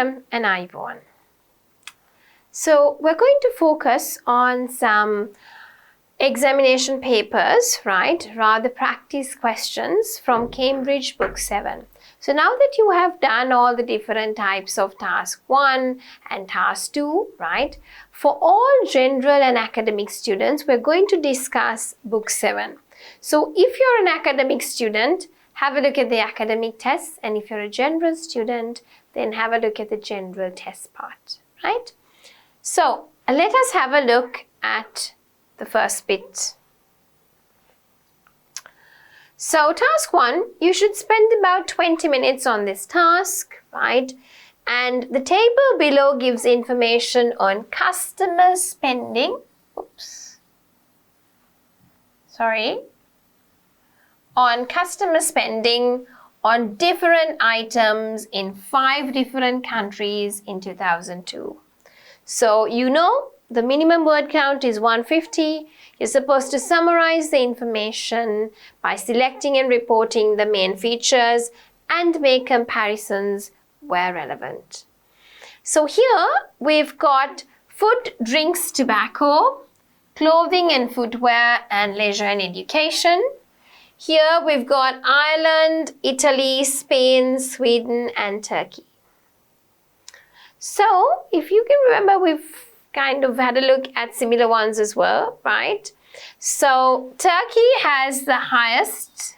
Autumn and Yvonne. So we're going to focus on some examination papers, right? Rather practice questions from Cambridge Book 7. So now that you have done all the different types of task 1 and task 2, right? For all general and academic students, we're going to discuss Book 7. So if you're an academic student, have a look at the academic tests, and if you're a general student, then have a look at the general test part, right? So let us have a look at the first bit. So task 1, you should spend about 20 minutes on this task, right? And the table below gives information on customer spending. On customer spending on different items in 5 different countries in 2002. So you know the minimum word count is 150. You're supposed to summarize the information by selecting and reporting the main features and make comparisons where relevant. So here we've got food, drinks, tobacco, clothing and footwear, and leisure and education. Here we've got Ireland, Italy, Spain, Sweden, and Turkey. So if you can remember, we've kind of had a look at similar ones as well, right? So Turkey has the highest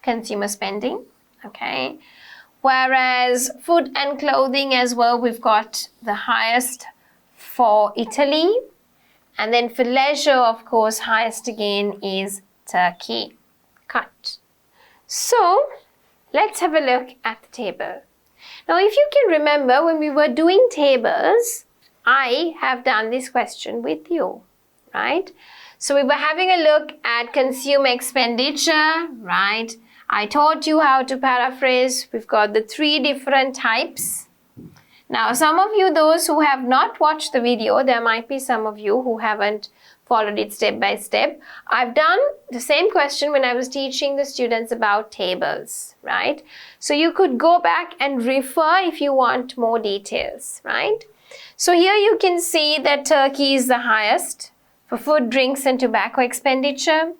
consumer spending, okay? Whereas food and clothing as well, we've got the highest for Italy. And then for leisure, of course, highest again is Turkey. Cut. So let's have a look at the table. Now, if you can remember, when we were doing tables, I have done this question with you, right? So we were having a look at consumer expenditure, right? I taught you how to paraphrase. We've got the 3 different types. Now, some of you, those who have not watched the video, there might be some of you who haven't followed it step by step. I've done the same question when I was teaching the students about tables, right? So you could go back and refer if you want more details, right? So here you can see that Turkey is the highest for food, drinks, and tobacco expenditure.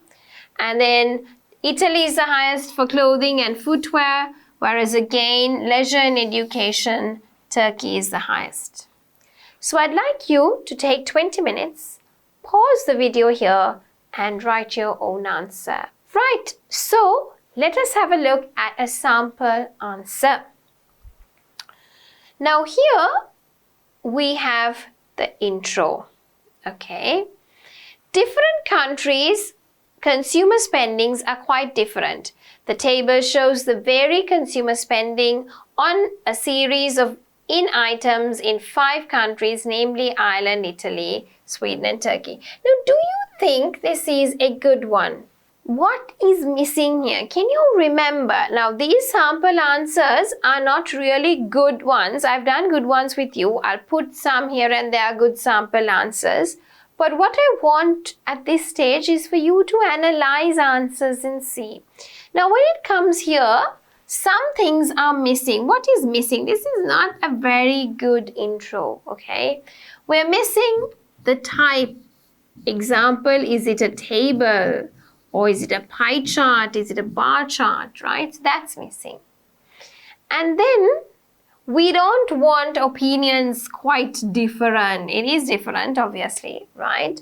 And then Italy is the highest for clothing and footwear, whereas again, leisure and education, Turkey is the highest. So I'd like you to take 20 minutes, pause the video here, and write your own answer. Right, so let us have a look at a sample answer. Now here we have the intro, okay? Different countries' consumer spendings are quite different. The table shows the varied consumer spending on a series of items in 5 countries, namely Ireland, Italy, Sweden, and Turkey. Now, do you think this is a good one? What is missing here? Can you remember? Now, these sample answers are not really good ones. I've done good ones with you. I'll put some here and there, good sample answers. But what I want at this stage is for you to analyze answers and see. Now, when it comes here, some things are missing. What is missing? This is not a very good intro, okay? We're missing the type. Example, is it a table? Or is it a pie chart? Is it a bar chart, right? So that's missing. And then we don't want opinions quite different. It is different, obviously, right?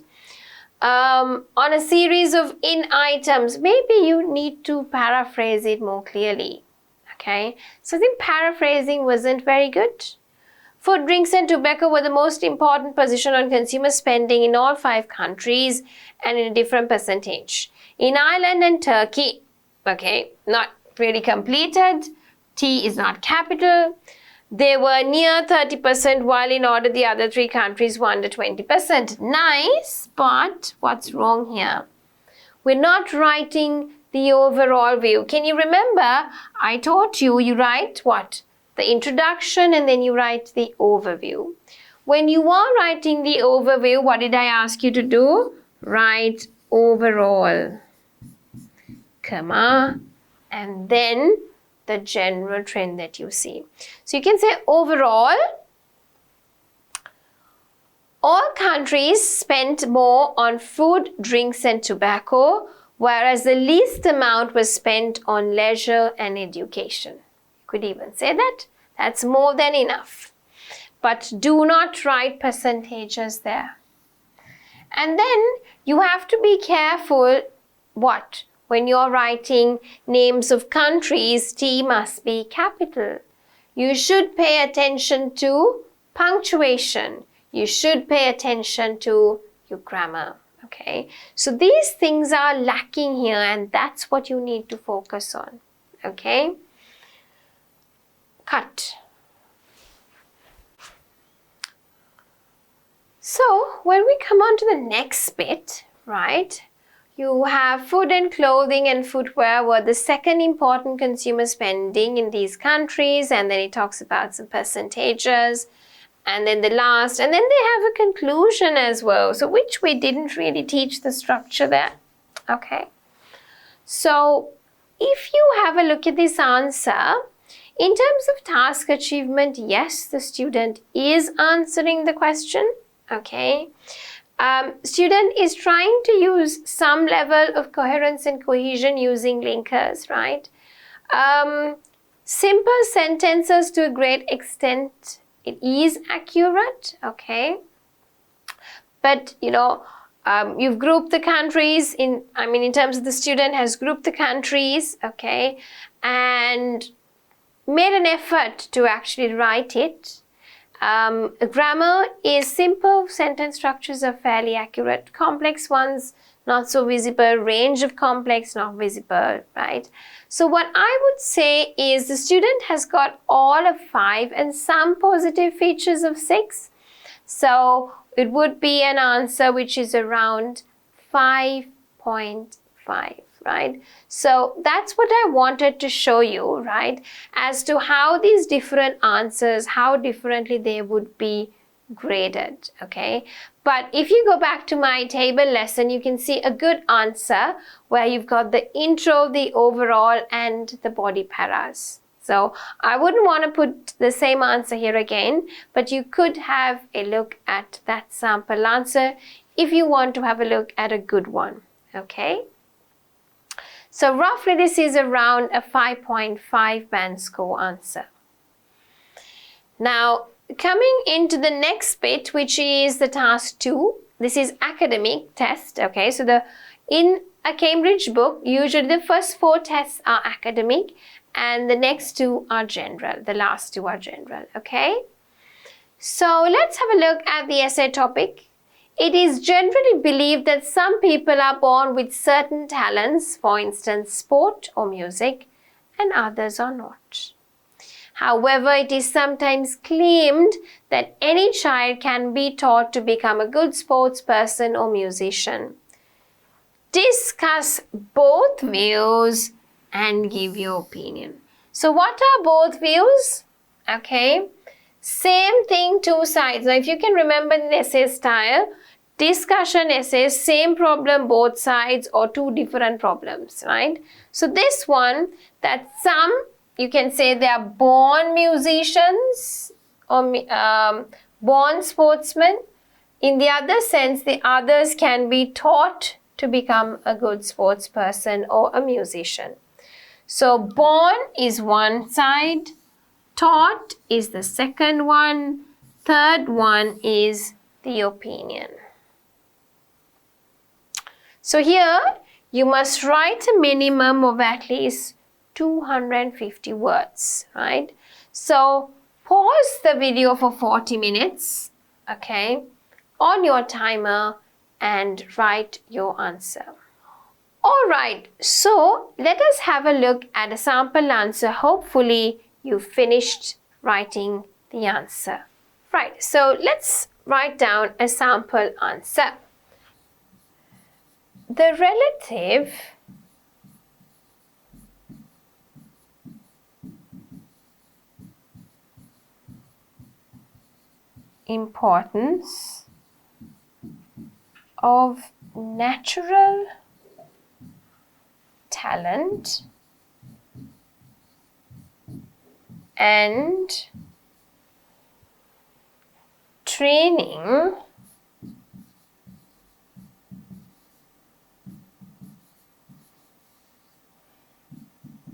On a series of items, maybe you need to paraphrase it more clearly, okay? So the paraphrasing wasn't very good. Food, drinks, and tobacco were the most important position on consumer spending in all 5 countries and in a different percentage. In Ireland and Turkey, okay, not really completed. T is not capital. They were near 30%, while in order the other 3 countries were under 20%. Nice, but what's wrong here? We're not writing the overall view. Can you remember? I taught you, you write what? The introduction, and then you write the overview. When you are writing the overview, what did I ask you to do? Write overall, comma, and then the general trend that you see. So you can say overall, all countries spent more on food, drinks and tobacco, whereas the least amount was spent on leisure and education. You could even say that. That's more than enough. But do not write percentages there. And then you have to be careful what? When you're writing names of countries, T must be capital. You should pay attention to punctuation. You should pay attention to your grammar. Okay, so these things are lacking here, and that's what you need to focus on. Okay, cut. So when we come on to the next bit, right, you have food and clothing and footwear were the second important consumer spending in these countries, and then it talks about some percentages, and then the last, and then they have a conclusion as well, so which we didn't really teach the structure there. Okay, so if you have a look at this answer, in terms of task achievement, yes, the student is answering the question. Okay, student is trying to use some level of coherence and cohesion using linkers, right? Simple sentences to a great extent, it is accurate, okay? But, you know, you've grouped the countries in terms of the student has grouped the countries, okay? And made an effort to actually write it. Grammar is simple, sentence structures are fairly accurate, complex ones not so visible, range of complex not visible, right? So what I would say is the student has got all of 5 and some positive features of 6. So it would be an answer which is around 5.5. Right? So that's what I wanted to show you, right? As to how these different answers, how differently they would be graded, okay? But if you go back to my table lesson, you can see a good answer where you've got the intro, the overall, and the body paras. So I wouldn't want to put the same answer here again, but you could have a look at that sample answer if you want to have a look at a good one, okay? So roughly this is around a 5.5 band score answer. Now coming into the next bit, which is the task 2. This is academic test, okay? So in a Cambridge book, usually the first 4 tests are academic and the next 2 are general. The last 2 are general, okay? So let's have a look at the essay topic. It is generally believed that some people are born with certain talents, for instance, sport or music, and others are not. However, it is sometimes claimed that any child can be taught to become a good sports person or musician. Discuss both views and give your opinion. So what are both views? Okay, same thing, 2 sides. Now if you can remember the essay style, discussion essays, same problem, both sides, or 2 different problems, right? So this one, that some, you can say they are born musicians or born sportsmen. In the other sense, the others can be taught to become a good sports person or a musician. So born is one side, taught is the second one, third one is the opinion. So here you must write a minimum of at least 250 words, right? So pause the video for 40 minutes, okay, on your timer and write your answer. All right, so let us have a look at a sample answer. Hopefully you finished writing the answer. Right, so let's write down a sample answer. The relative importance of natural talent and training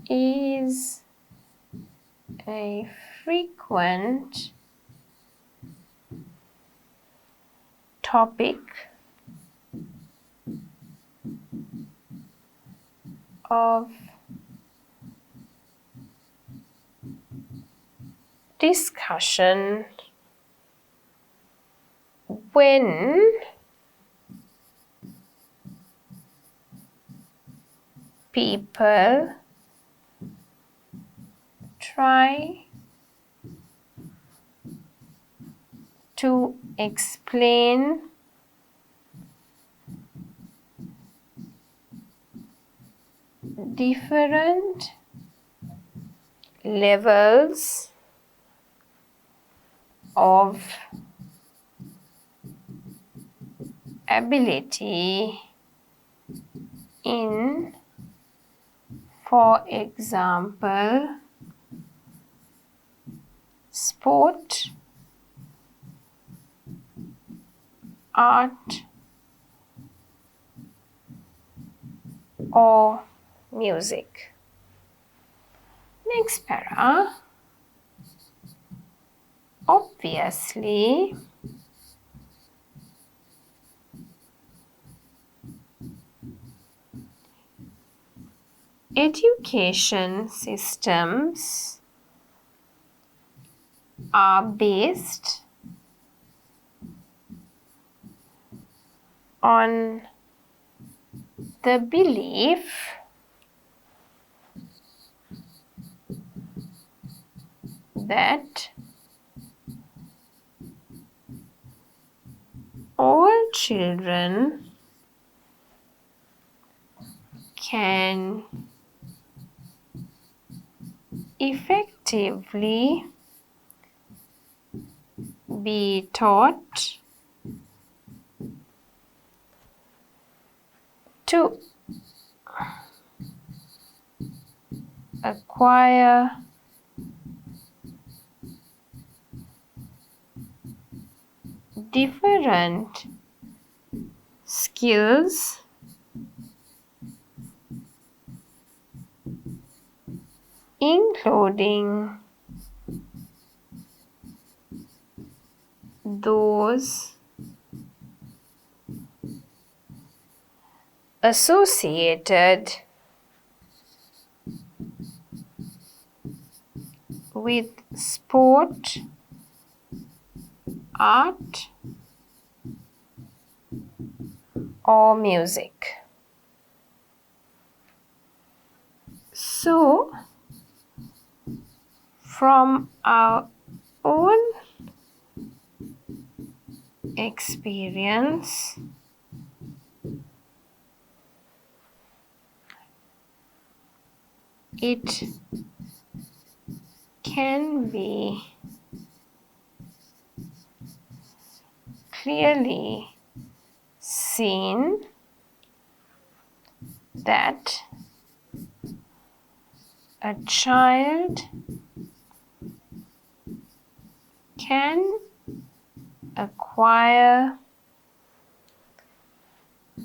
is a frequent topic of discussion when people try to explain different levels of ability in, for example, sport, art, or music. Next para. Obviously, education systems are based on the belief that all children can effectively be taught to acquire different skills including those associated with sport, art, or music. So, from our own experience, it can be clearly seen that a child can acquire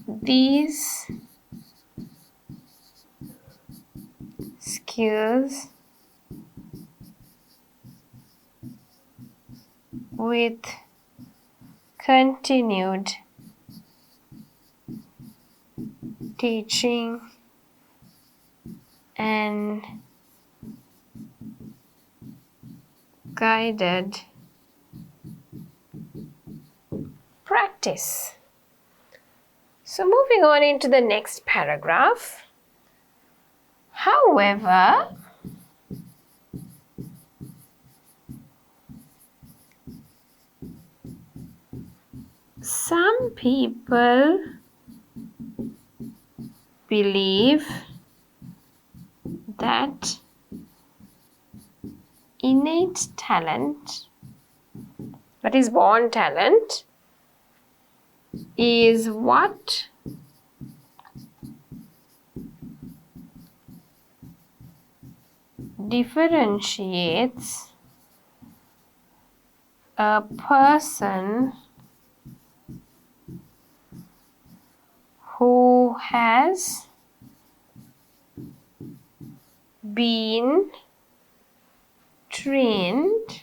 these skills with continued teaching and guided practice. So moving on into the next paragraph. However, some people believe that innate talent, that is born talent, is what differentiates a person who has been trained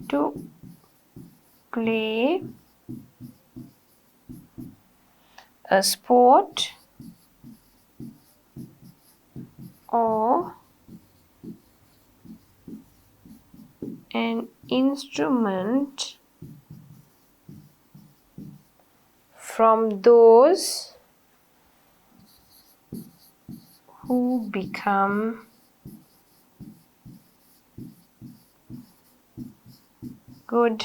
to play a sport or an instrument from those who become good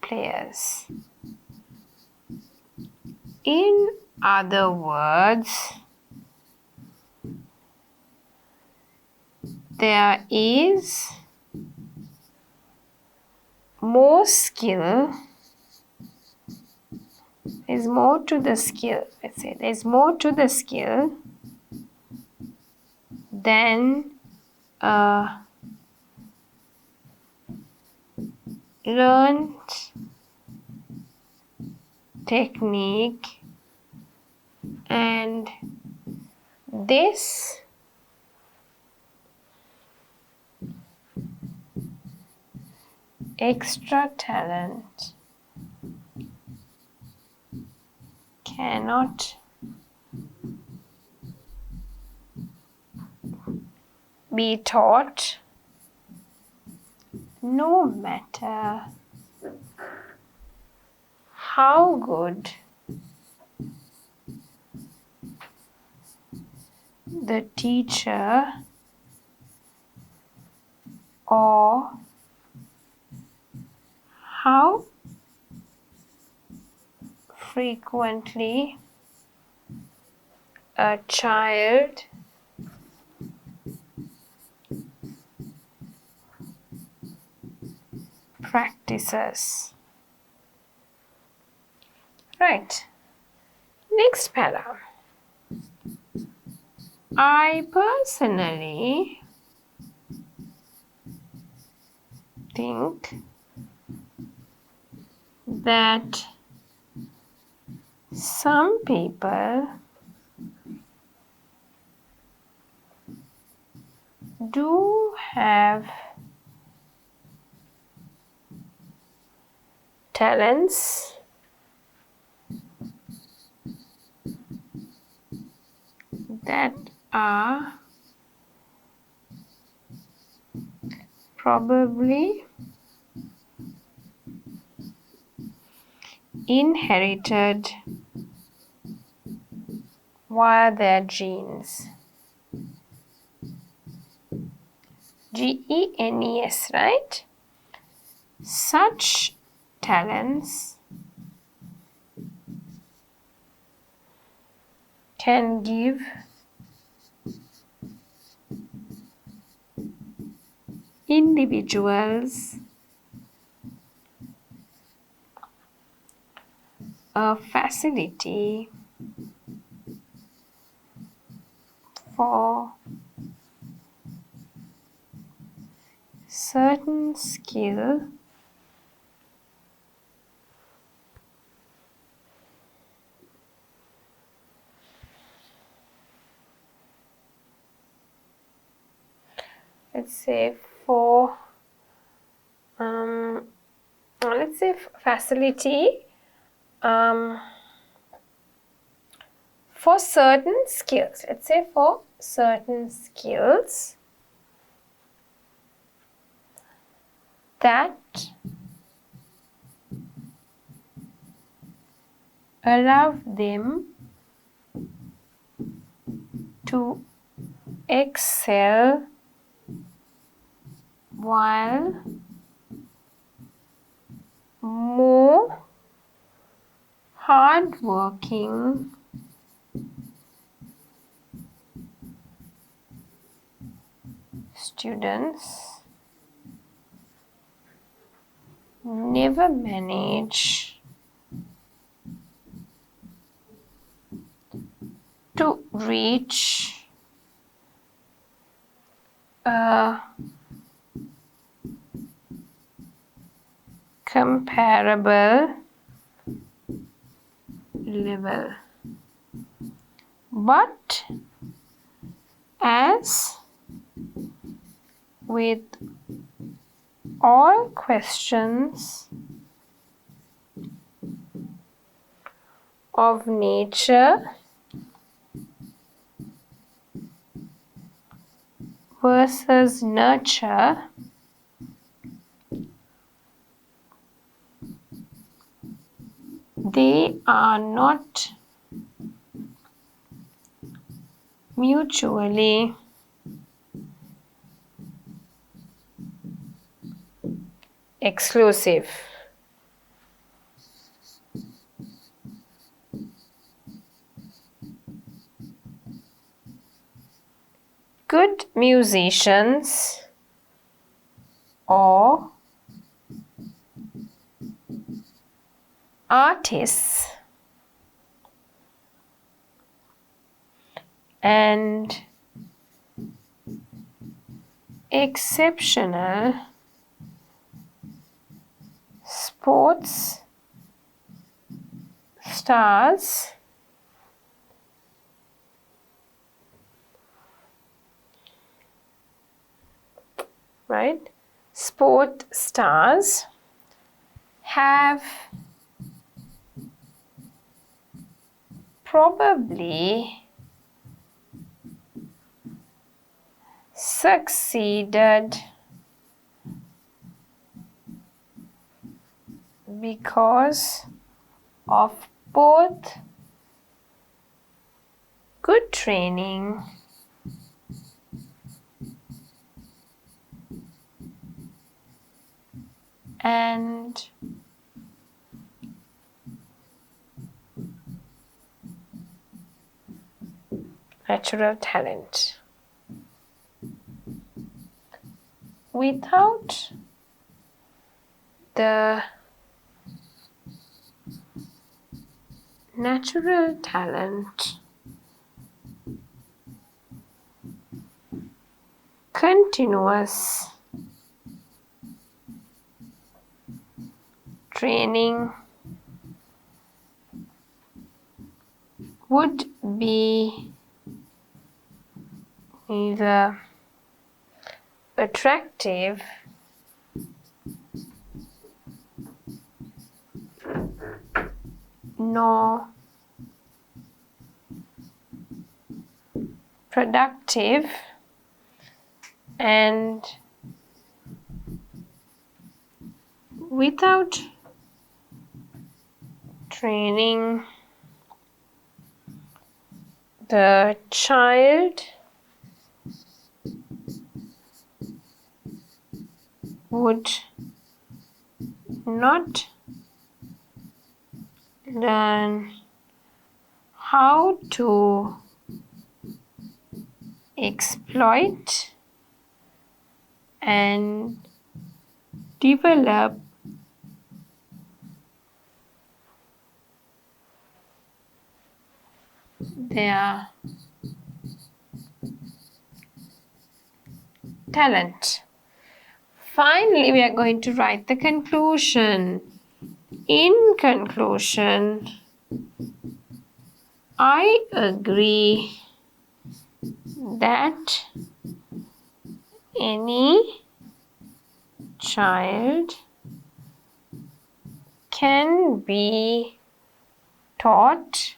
players. In other words, there is more skill, there's more to the skill, let's say there's more to the skill than a learned technique, and this extra talent cannot be taught no matter how good the teacher or how frequently a child practices. Right. Next para. I personally think that some people do have talents that are probably inherited via their genes. Genes, right? Such talents can give individuals a facility for certain skill let's say for facility for certain skills. Let's say for certain skills that allow them to excel while more hardworking students never manage to reach a comparable level. But as with all questions of nature versus nurture, they are not mutually exclusive. Good musicians or artists and exceptional sports stars sport stars have probably succeeded because of both good training and natural talent. Without the natural talent, continuous training would be neither attractive nor productive, and without training, the child would not learn how to exploit and develop their talent. Finally, we are going to write the conclusion. In conclusion, I agree that any child can be taught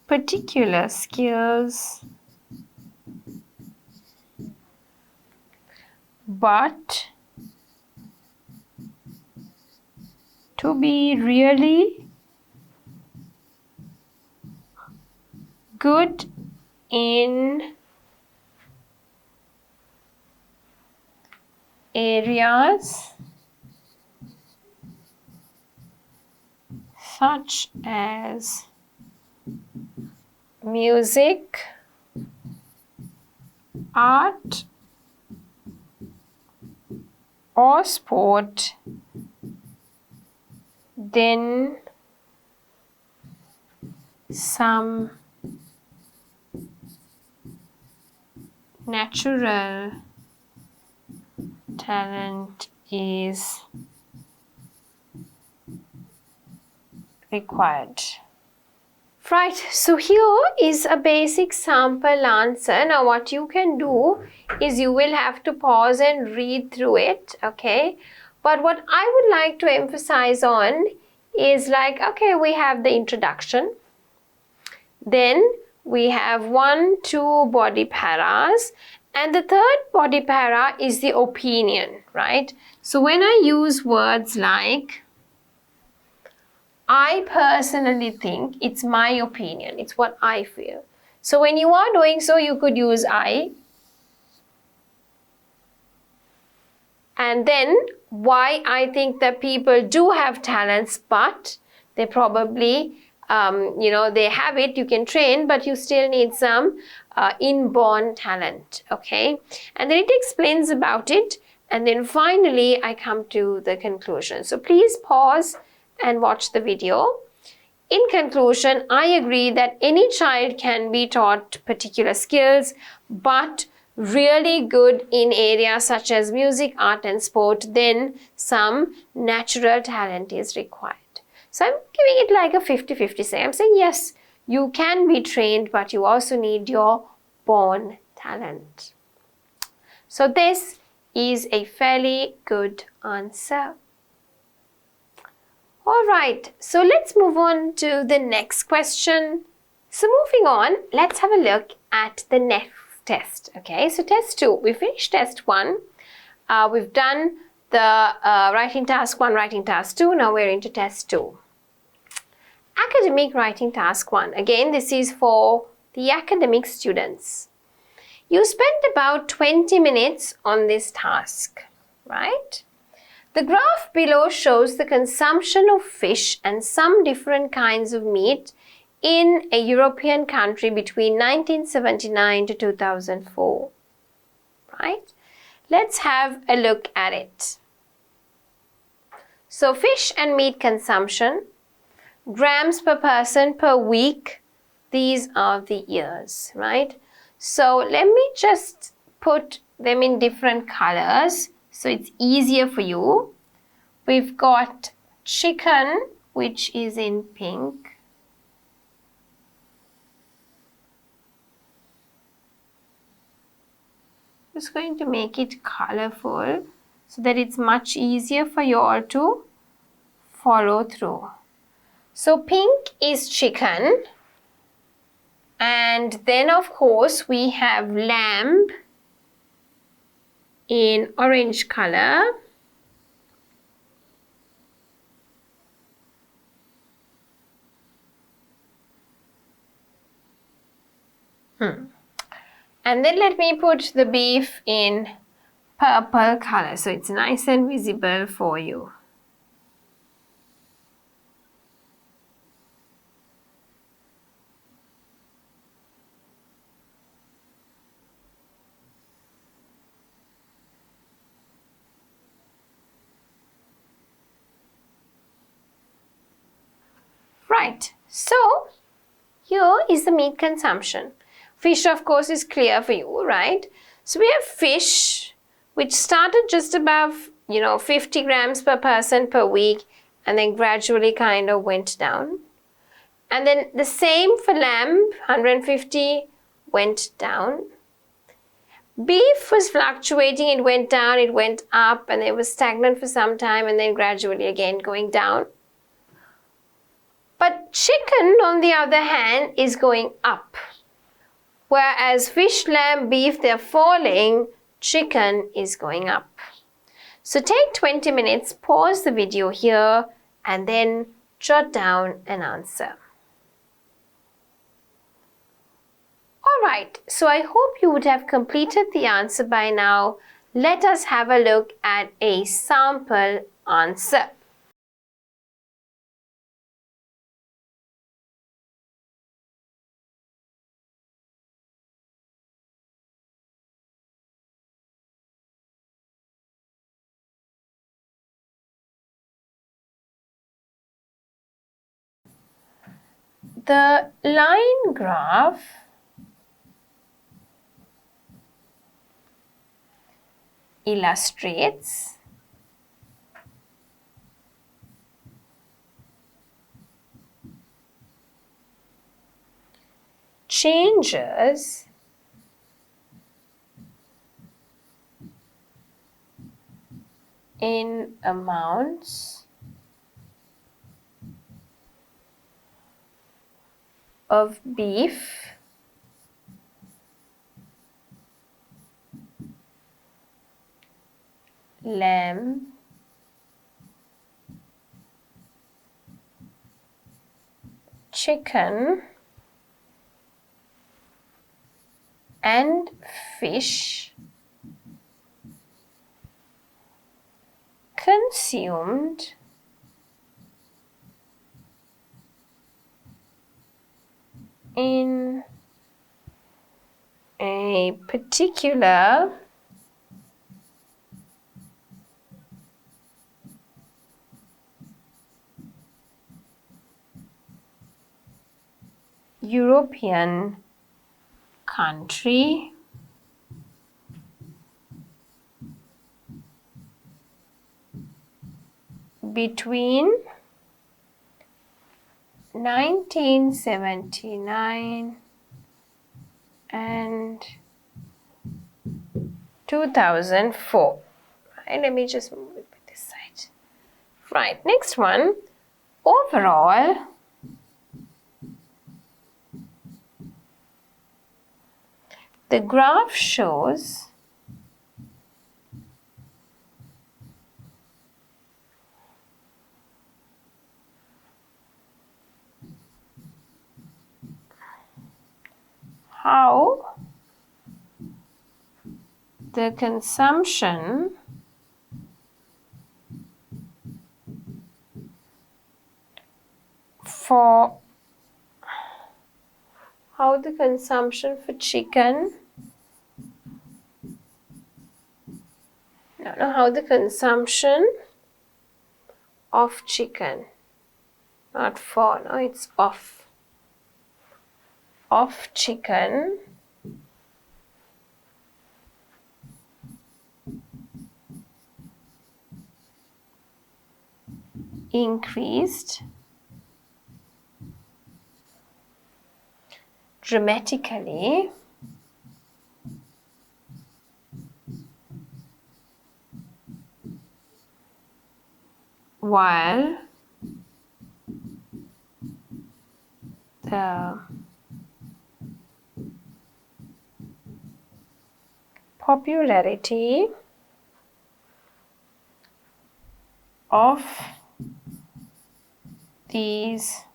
particular skills, but to be really good in areas such as music, art, or sport, then some natural talent is required. Right, so here is a basic sample answer. Now what you can do is you will have to pause and read through it, okay? But what I would like to emphasize on is like, okay, we have the introduction. Then we have 1, 2 body paras. And the third body para is the opinion, right? So when I use words like, I personally think, it's my opinion, it's what I feel. So when you are doing so, you could use I. And then why I think that people do have talents, but they probably, they have it, you can train, but you still need some inborn talent, okay? And then it explains about it. And then finally, I come to the conclusion. So please pause and watch the video. In conclusion, I agree that any child can be taught particular skills, but really good in areas such as music, art and sport, then some natural talent is required. So I'm giving it like a 50-50 say. I'm saying yes, you can be trained, but you also need your born talent. So this is a fairly good answer. All right, so let's move on to the next question. So moving on, let's have a look at the next test. Okay, so test 2, we finished test 1. We've done the writing task 1, writing task 2. Now we're into test 2. Academic writing task 1. Again, this is for the academic students. You spent about 20 minutes on this task, right? The graph below shows the consumption of fish and some different kinds of meat in a European country between 1979 to 2004, right? Let's have a look at it. So fish and meat consumption, grams per person per week, these are the years, right? So let me just put them in different colors so it's easier for you. We've got chicken, which is in pink. Just going to make it colorful so that it's much easier for you all to follow through. So pink is chicken. And then of course we have lamb in orange color. And then let me put the beef in purple color so it's nice and visible for you. Right, so here is the meat consumption. Fish, of course, is clear for you, right? So we have fish, which started just above, 50 grams per person per week, and then gradually kind of went down. And then the same for lamb, 150, went down. Beef was fluctuating, it went down, it went up, and it was stagnant for some time, and then gradually again going down. But chicken, on the other hand, is going up. Whereas fish, lamb, beef, they're falling, chicken is going up. So take 20 minutes, pause the video here, and then jot down an answer. Alright, so I hope you would have completed the answer by now. Let us have a look at a sample answer. The line graph illustrates changes in amounts of beef, lamb, chicken, and fish consumed in a particular European country between 1979 and 2004. Right, let me just move it to this side. Right, next one. Overall, the graph shows how the consumption for chicken, how the consumption of chicken, not for, no, it's of chicken increased dramatically while the popularity of these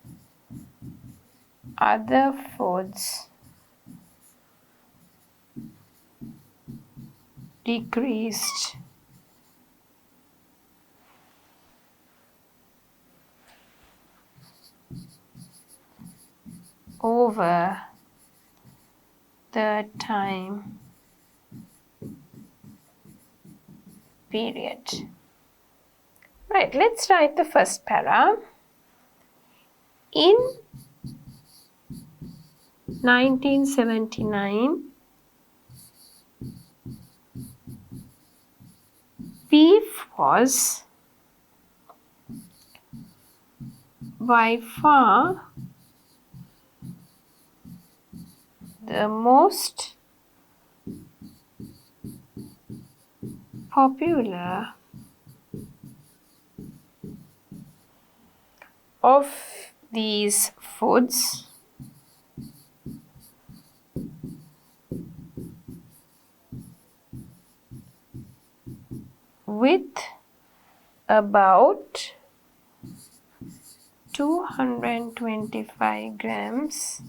other foods decreased over the time period. Right, let's write the first para. In 1979, beef was by far the most popular of these foods with about 225 grams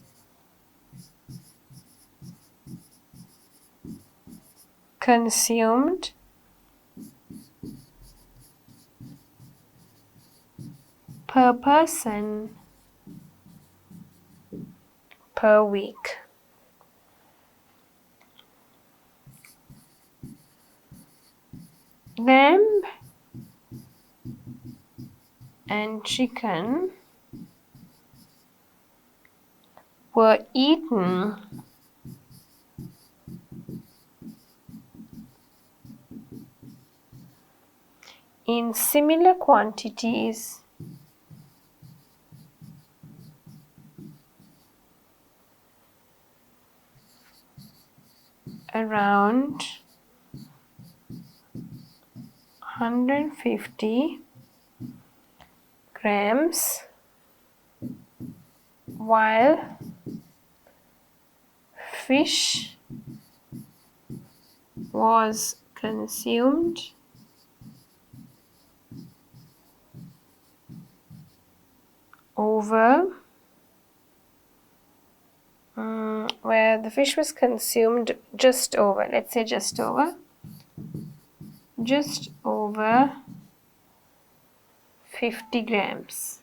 consumed per person per week. Lamb and chicken were eaten in similar quantities around 150 grams, while fish was consumed over where the fish was consumed just over, let's say just over 50 grams.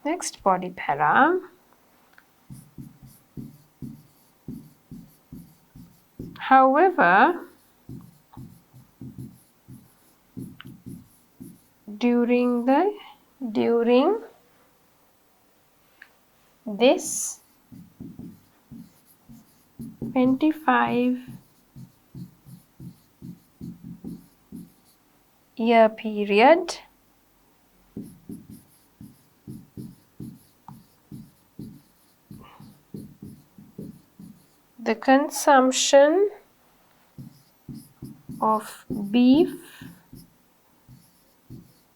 Next body para. However, during this 25-year period, the consumption of beef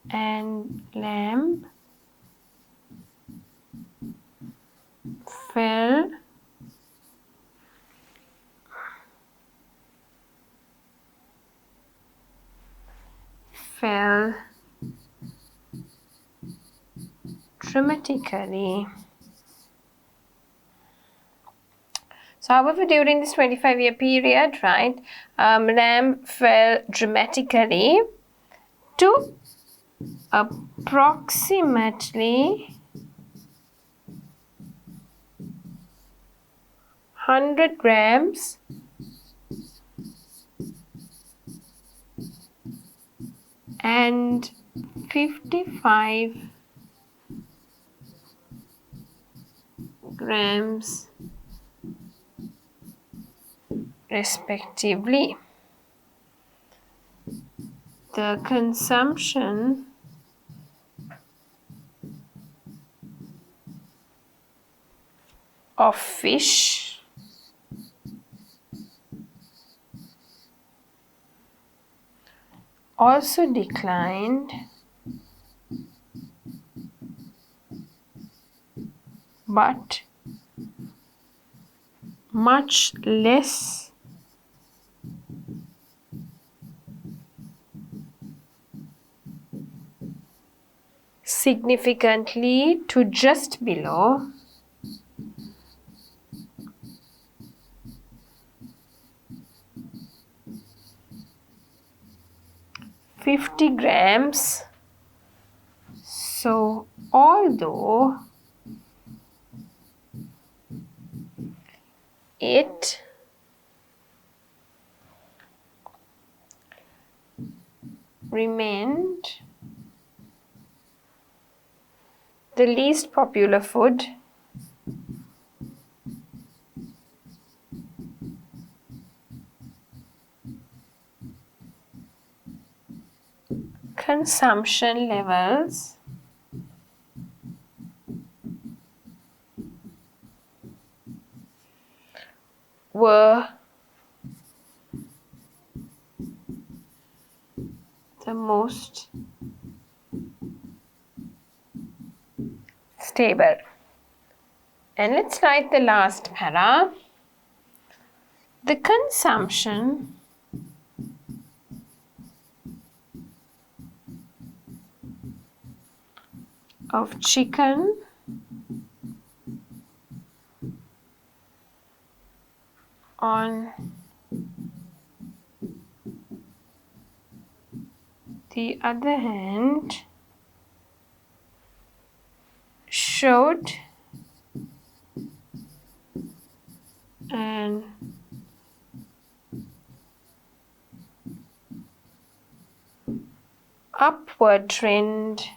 and lamb fell dramatically. So, however, during this 25-year period, right, lamb fell dramatically to approximately 100 grams and 55 grams respectively. The consumption of fish also declined, but much less significantly to just below 50 grams. So, although it remained the least popular food, consumption levels were the most stable. And let's write the last para. The consumption of chicken on the other hand showed an upward trend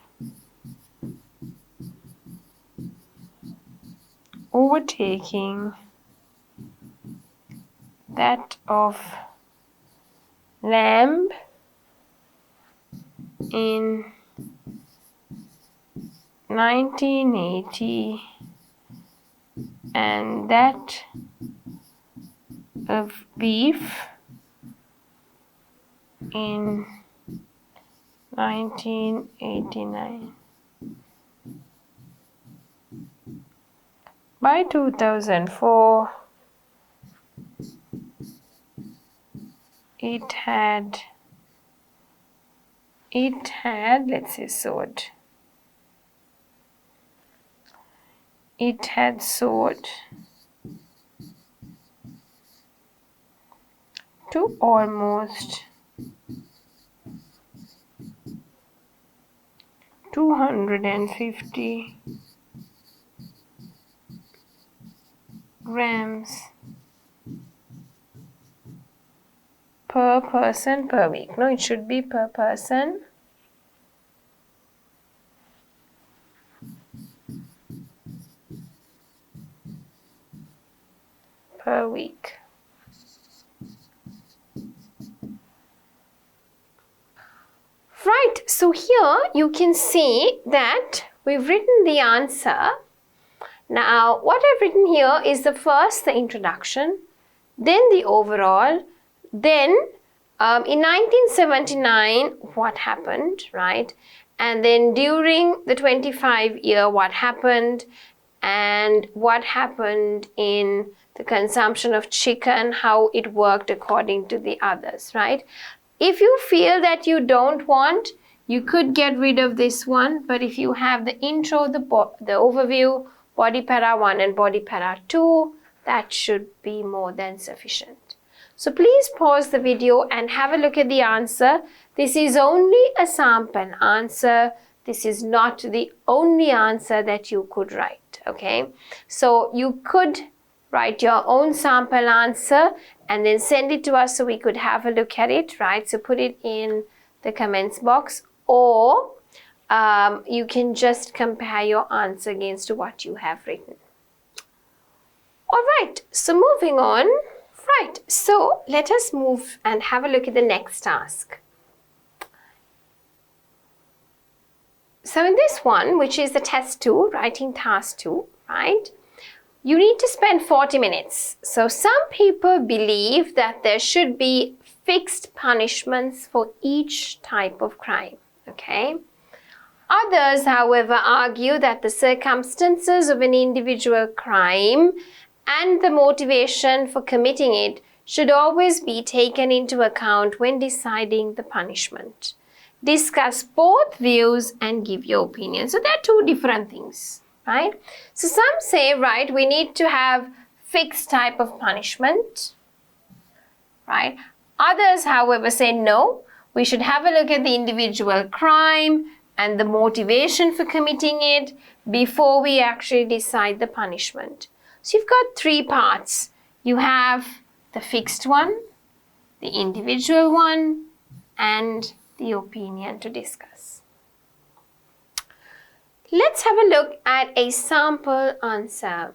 overtaking that of lamb in 1980 and that of beef in 1989. By 2004, it had let's say soared. It had soared to almost 250 grams per person per week. No, it should be per person per week. Right, so here you can see that we've written the answer. Now, what I've written here is the introduction, then the overall, then in 1979, what happened, right? And then during the 25-year, what happened, and what happened in the consumption of chicken, how it worked according to the others, right? If you feel that you don't want, you could get rid of this one, but if you have the intro, the overview, body para 1 and body para 2, that should be more than sufficient. So please pause the video and have a look at the answer. This is only a sample answer. This is not the only answer that you could write, okay? So you could write your own sample answer and then send it to us so we could have a look at it, right? So put it in the comments box, or you can just compare your answer against what you have written. All right, so moving on. Right, so let us move and have a look at the next task. So in this one, which is the test 2, writing task 2, right? You need to spend 40 minutes. So some people believe that there should be fixed punishments for each type of crime, okay? Others, however, argue that the circumstances of an individual crime and the motivation for committing it should always be taken into account when deciding the punishment. Discuss both views and give your opinion. So there are two different things, right? So some say, right, we need to have fixed type of punishment, right? Others, however, say no, we should have a look at the individual crime and the motivation for committing it before we actually decide the punishment. So you've got three parts. You have the fixed one, the individual one, and the opinion to discuss. Let's have a look at a sample answer.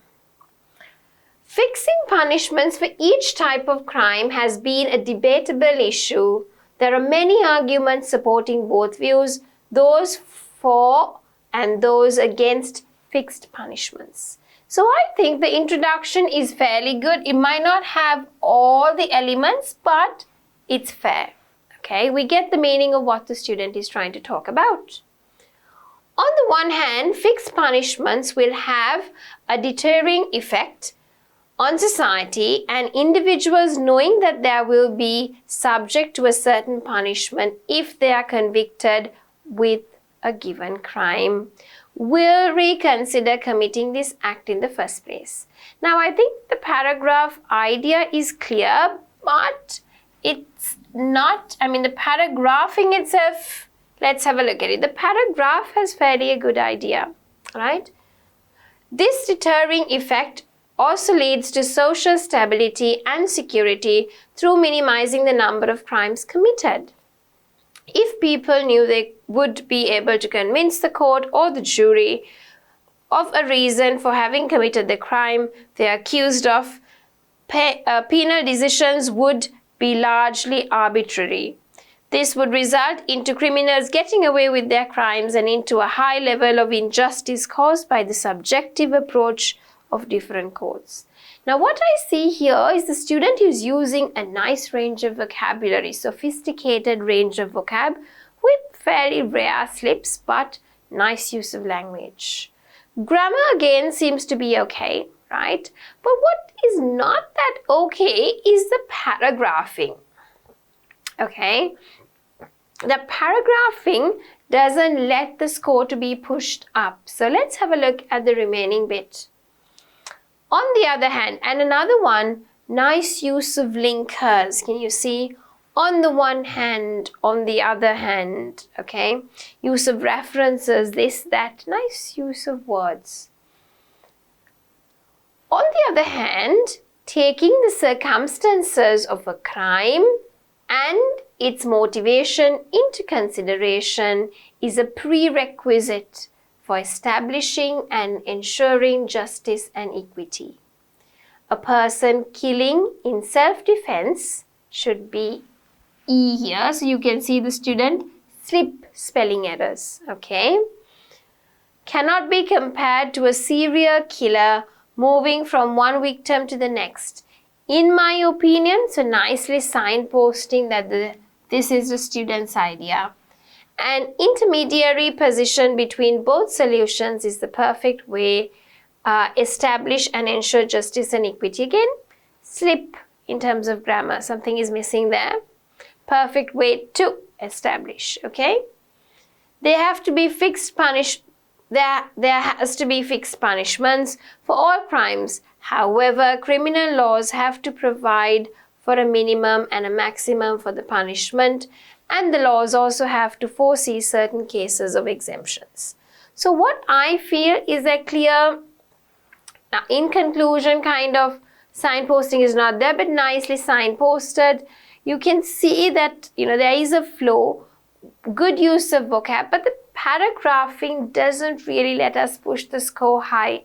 Fixing punishments for each type of crime has been a debatable issue. There are many arguments supporting both views, those for and those against fixed punishments. So I think the introduction is fairly good. It might not have all the elements, but it's fair. Okay, we get the meaning of what the student is trying to talk about. On the one hand, fixed punishments will have a deterring effect on society, and individuals knowing that they will be subject to a certain punishment if they are convicted with a given crime will reconsider committing this act in the first place. Now, I think the paragraph idea is clear, but it's not, the paragraphing itself, let's have a look at it. The paragraph has fairly a good idea, right? This deterring effect also leads to social stability and security through minimizing the number of crimes committed. If people knew they would be able to convince the court or the jury of a reason for having committed the crime they are accused of. Penal decisions would be largely arbitrary. This would result into criminals getting away with their crimes and into a high level of injustice caused by the subjective approach of different courts. Now what I see here is the student is using a nice range of vocabulary, sophisticated range of vocab with fairly rare slips but nice use of language. Grammar again seems to be okay, right? But what is not that okay is the paragraphing. Okay? The paragraphing doesn't let the score to be pushed up. So let's have a look at the remaining bit. On the other hand, and another one, nice use of linkers. Can you see? On the one hand, on the other hand, okay? Use of references, this, that, nice use of words. On the other hand, taking the circumstances of a crime and its motivation into consideration is a prerequisite for establishing and ensuring justice and equity. A person killing in self-defense should be E here. So you can see the student slip spelling errors. Okay. Cannot be compared to a serial killer moving from one victim to the next. In my opinion, so nicely signposting that this is the student's idea. An intermediary position between both solutions is the perfect way establish and ensure justice and equity. Again, slip in terms of grammar. Something is missing there. Perfect way to establish. Okay. There have to be fixed there has to be fixed punishments for all crimes. However, criminal laws have to provide for a minimum and a maximum for the punishment, and the laws also have to foresee certain cases of exemptions. So what I feel is a clear, now in conclusion, kind of signposting is not there, but nicely signposted. You can see that, there is a flow, good use of vocab, but the paragraphing doesn't really let us push the score high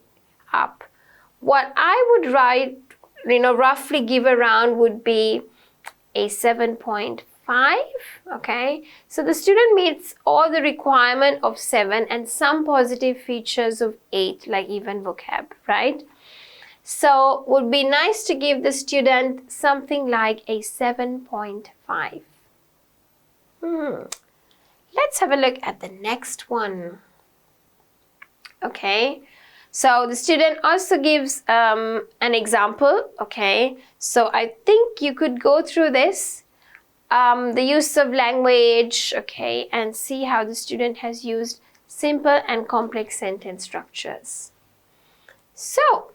up. What I would write, roughly give around would be a 7.5. Okay, so the student meets all the requirement of 7 and some positive features of 8, like even vocab, right? So would be nice to give the student something like a 7.5. Let's have a look at the next one. Okay, so the student also gives an example. Okay, so I think you could go through this, the use of language, okay, and see how the student has used simple and complex sentence structures. So,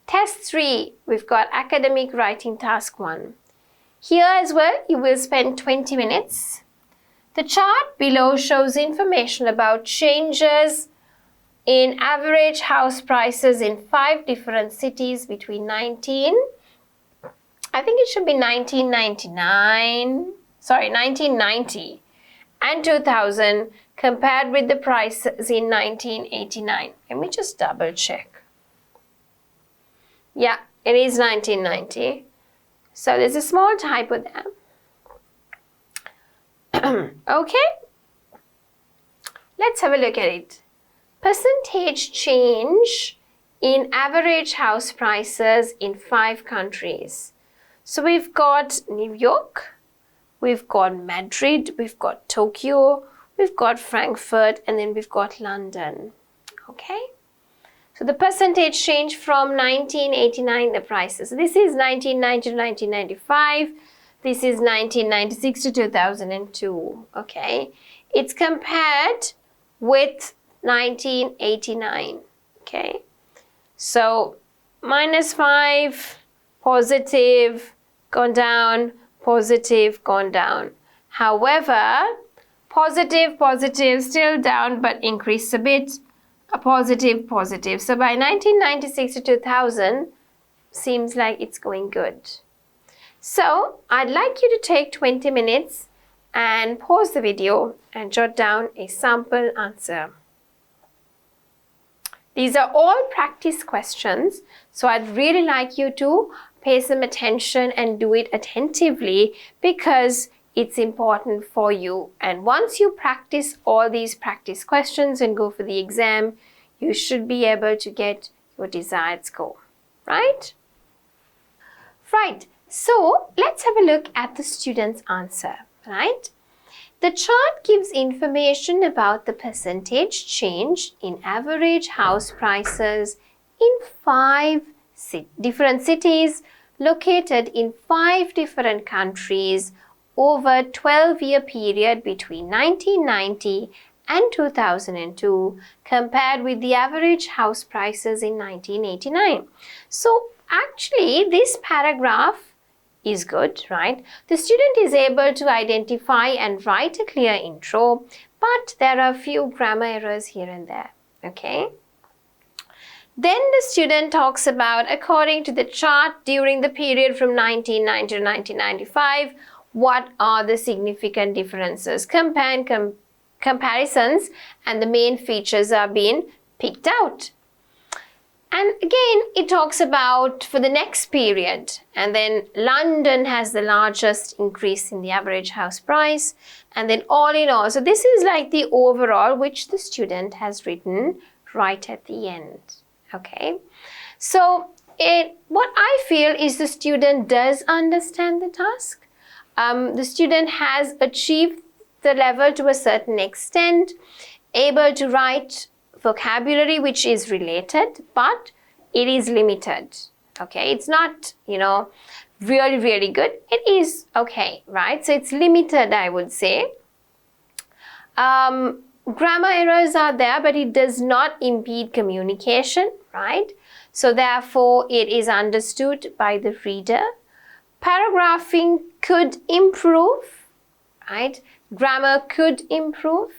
test 3, we've got academic writing task 1. Here as well, you will spend 20 minutes. The chart below shows information about changes in average house prices in 5 different cities between 1990 and 2000 compared with the prices in 1989. Let me just double check. Yeah, it is 1990. So there's a small typo there. Okay, let's have a look at it. Percentage change in average house prices in 5 countries. So we've got New York, we've got Madrid, we've got Tokyo, we've got Frankfurt, and then we've got London. Okay, so the percentage change from 1989, the prices. This is 1990 to 1995. This is 1996 to 2002, okay? It's compared with 1989, okay? So, -5, positive, gone down, positive, gone down. However, positive, still down, but increased a bit, a positive. So, by 1996 to 2000, seems like it's going good. So, I'd like you to take 20 minutes and pause the video and jot down a sample answer. These are all practice questions, so I'd really like you to pay some attention and do it attentively because it's important for you. And once you practice all these practice questions and go for the exam, you should be able to get your desired score, right? Right, so let's have a look at the student's answer, right? The chart gives information about the percentage change in average house prices in 5 different cities located in 5 different countries over a 12-year period between 1990 and 2002 compared with the average house prices in 1989. So actually this paragraph is good, right? The student is able to identify and write a clear intro, but there are a few grammar errors here and there, okay? Then the student talks about, according to the chart, during the period from 1990 to 1995, what are the significant differences? Comparisons and the main features are being picked out. And again, it talks about for the next period, and then London has the largest increase in the average house price, and then all in all. So this is like the overall, which the student has written right at the end, okay? So what I feel is the student does understand the task. The student has achieved the level to a certain extent, able to write vocabulary which is related, but it is limited, okay? It's not, really, really good. It is okay, right? So it's limited, I would say. Grammar errors are there, but it does not impede communication, right? So therefore, it is understood by the reader. Paragraphing could improve, right? Grammar could improve.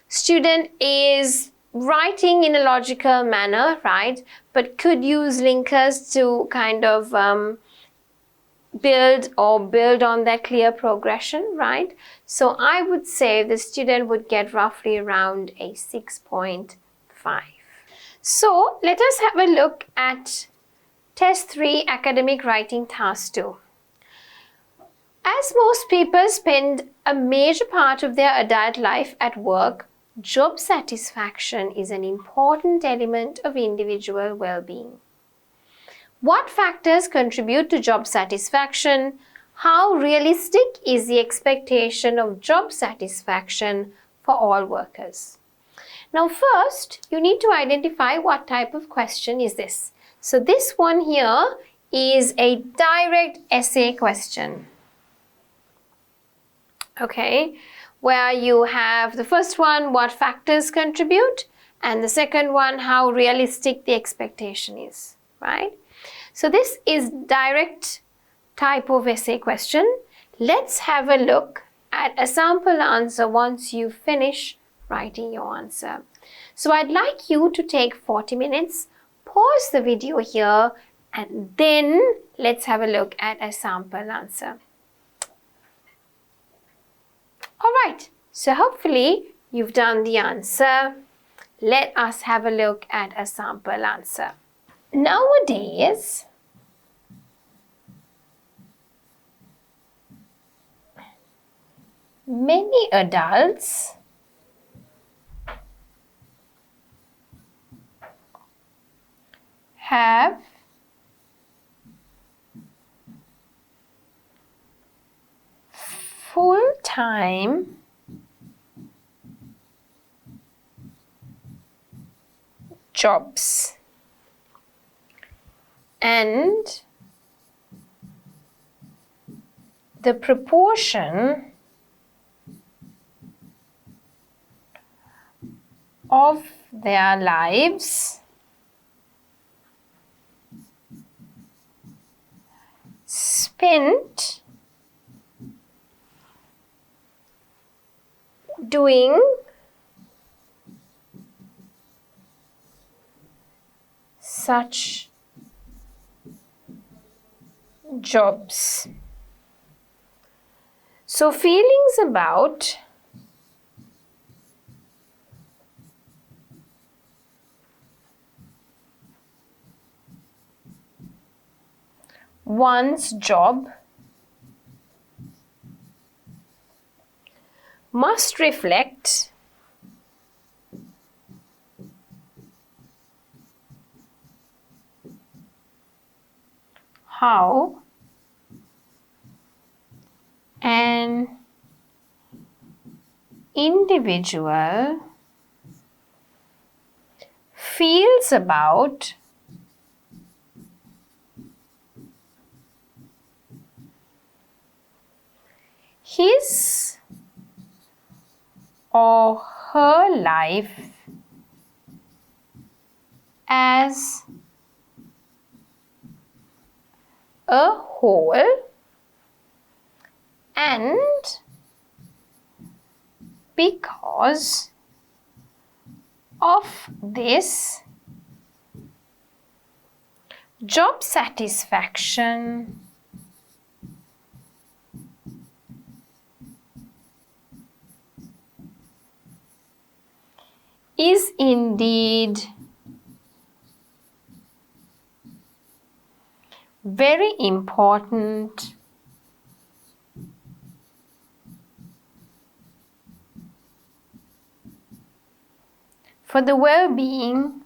Student is writing in a logical manner, right? But could use linkers to kind of build on that clear progression, right? So I would say the student would get roughly around a 6.5. So let us have a look at Test 3 Academic Writing Task 2. As most people spend a major part of their adult life at work, job satisfaction is an important element of individual well-being. What factors contribute to job satisfaction? How realistic is the expectation of job satisfaction for all workers? Now first, you need to identify what type of question is this. So this one here is a direct essay question. Okay, where you have the first one, what factors contribute, and the second one, how realistic the expectation is, right? So this is direct type of essay question. Let's have a look at a sample answer once you finish writing your answer. So I'd like you to take 40 minutes, pause the video here, and then let's have a look at a sample answer. Alright, so hopefully you've done the answer. Let us have a look at a sample answer. Nowadays, many adults have full-time jobs and the proportion of their lives spent doing such jobs. So feelings about one's job must reflect how an individual feels about his or her life as a whole, and because of this, job satisfaction is indeed very important for the well-being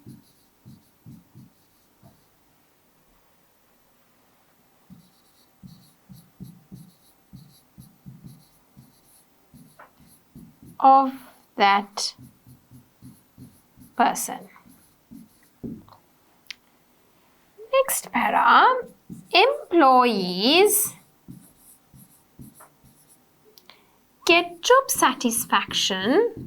of that person. Next para, employees get job satisfaction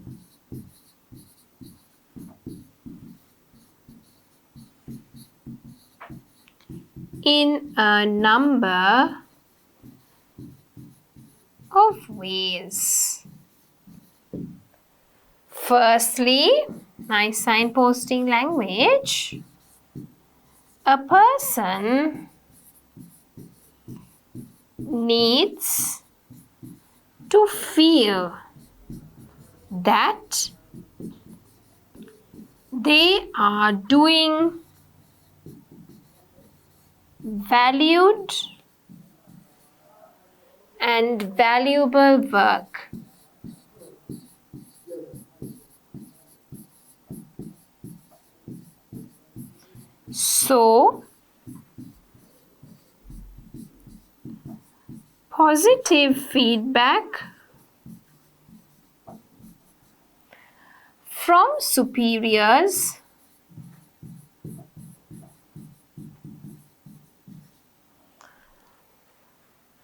in a number of ways. Firstly, nice signposting language. A person needs to feel that they are doing valued and valuable work. So, positive feedback from superiors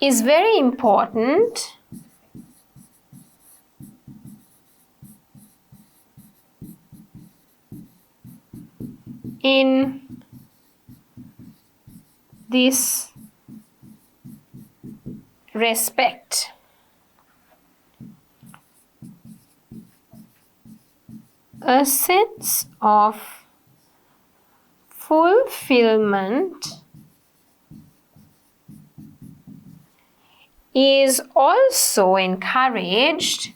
is very important in this respect. A sense of fulfillment is also encouraged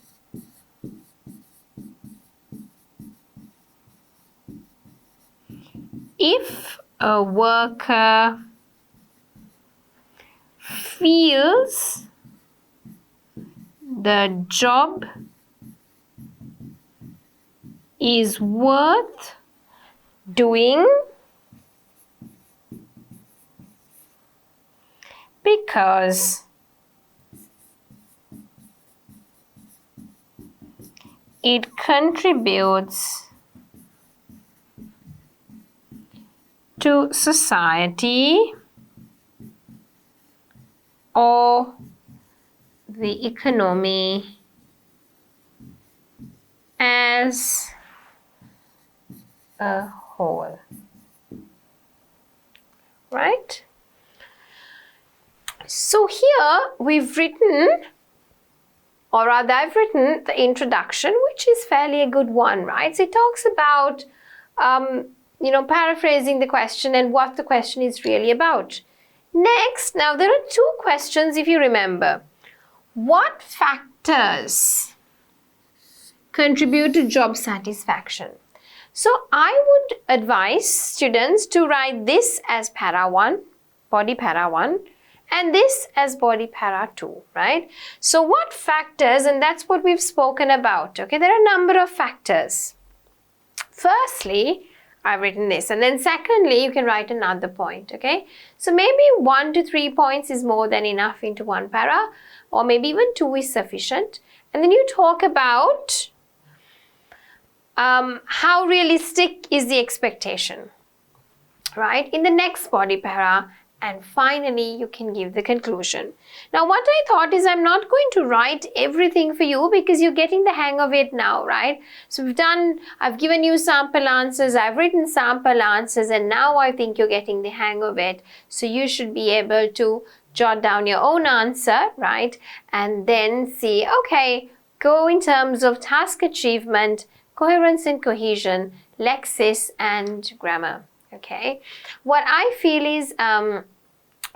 if a worker feels the job is worth doing because it contributes to society or the economy as a whole, right? So here we've written, or rather I've written the introduction, which is fairly a good one, right? So it talks about, paraphrasing the question and what the question is really about. Next, now there are two questions if you remember. What factors contribute to job satisfaction? So I would advise students to write this as para 1, body para 1, and this as body para 2, right? So what factors, and that's what we've spoken about, okay? There are a number of factors. Firstly, I've written this, and then secondly, you can write another point, okay? So maybe 1 to 3 points is more than enough into one para, or maybe even 2 is sufficient. And then you talk about how realistic is the expectation, right? In the next body para, and finally you can give the conclusion. Now what I thought is I'm not going to write everything for you because you're getting the hang of it now, right? So I've given you sample answers, I've written sample answers, and now I think you're getting the hang of it. So you should be able to jot down your own answer, right? And then see, okay, go in terms of task achievement, coherence and cohesion, lexis and grammar, okay? What I feel is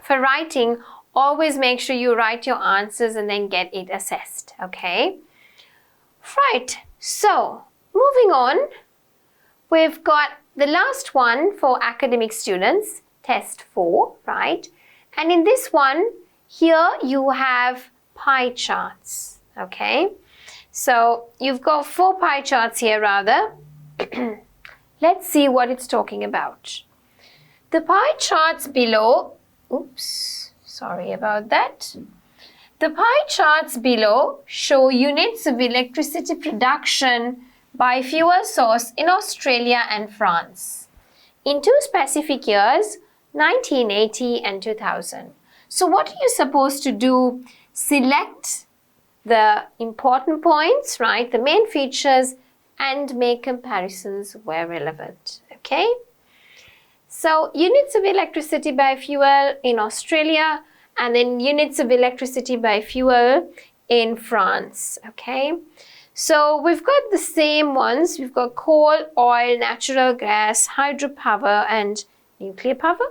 for writing, always make sure you write your answers and then get it assessed, okay? Right, so moving on, we've got the last one for academic students, test 4, right? And in this one, here you have pie charts, okay? So you've got 4 pie charts here rather. Let's see what it's talking about. The pie charts below, oops, sorry about that. The pie charts below show units of electricity production by fuel source in Australia and France in 2 specific years, 1980 and 2000. So what are you supposed to do? Select the important points, right? The main features, and make comparisons where relevant, okay? So units of electricity by fuel in Australia, and then units of electricity by fuel in France, okay? So we've got the same ones. We've got coal, oil, natural gas, hydropower, and nuclear power.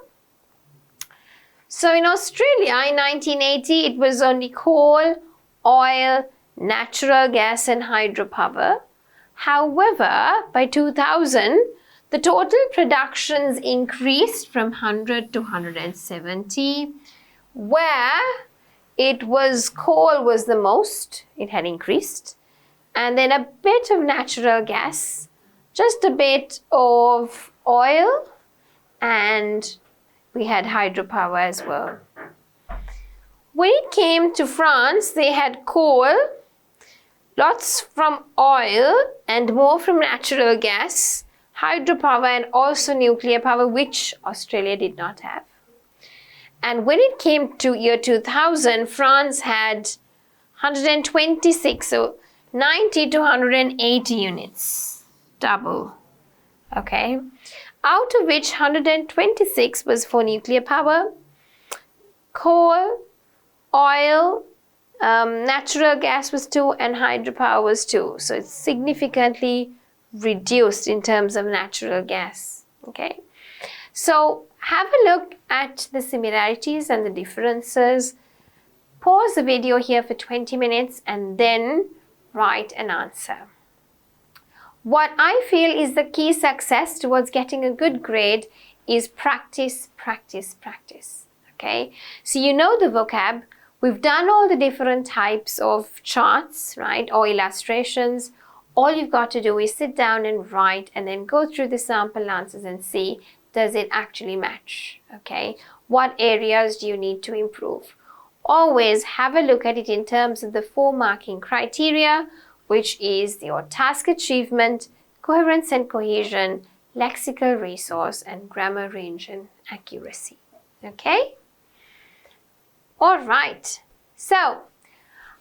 So in Australia in 1980, it was only coal, oil, natural gas, and hydropower. However, by 2000, the total productions increased from 100 to 170, where it was coal was the most, it had increased, and then a bit of natural gas, just a bit of oil, and we had hydropower as well. When it came to France, they had coal, lots from oil and more from natural gas, hydropower, and also nuclear power, which Australia did not have. And when it came to year 2000, France had 126, so 90 to 180 units, double, okay? Out of which 126 was for nuclear power, coal, oil, natural gas was 2, and hydropower was 2. So it's significantly reduced in terms of natural gas, okay? So have a look at the similarities and the differences. Pause the video here for 20 minutes and then write an answer. What I feel is the key success towards getting a good grade is practice, practice, practice, okay? So you know the vocab. We've done all the different types of charts, right, or illustrations. All you've got to do is sit down and write and then go through the sample answers and see, does it actually match, okay? What areas do you need to improve? Always have a look at it in terms of the 4 marking criteria, which is your task achievement, coherence and cohesion, lexical resource, and grammar range and accuracy, okay? All right, so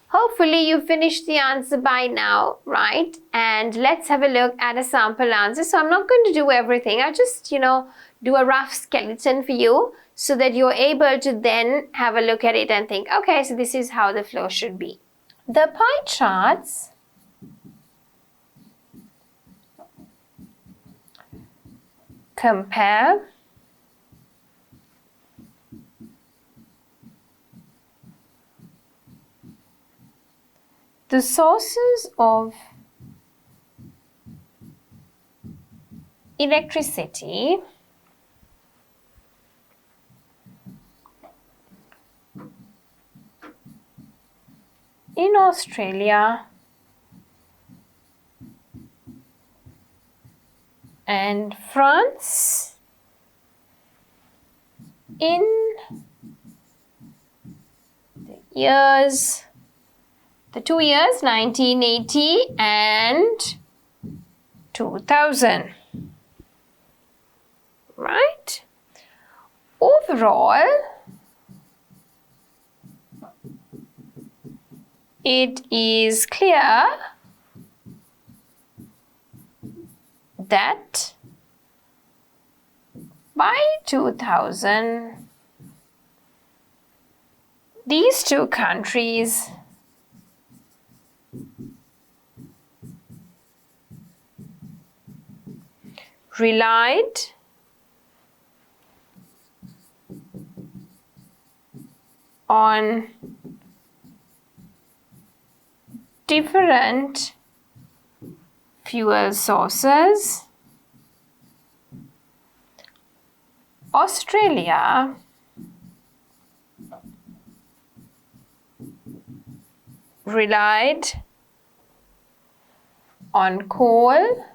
hopefully you finished the answer by now, right? And let's have a look at a sample answer. So I'm not going to do everything. I'll just, do a rough skeleton for you so that you're able to then have a look at it and think, okay, so this is how the flow should be. The pie charts compare The sources of electricity in Australia and France in the 2 years 1980 and 2000, right? Overall, it is clear that by 2000, these two countries relied on different fuel sources. Australia relied on coal,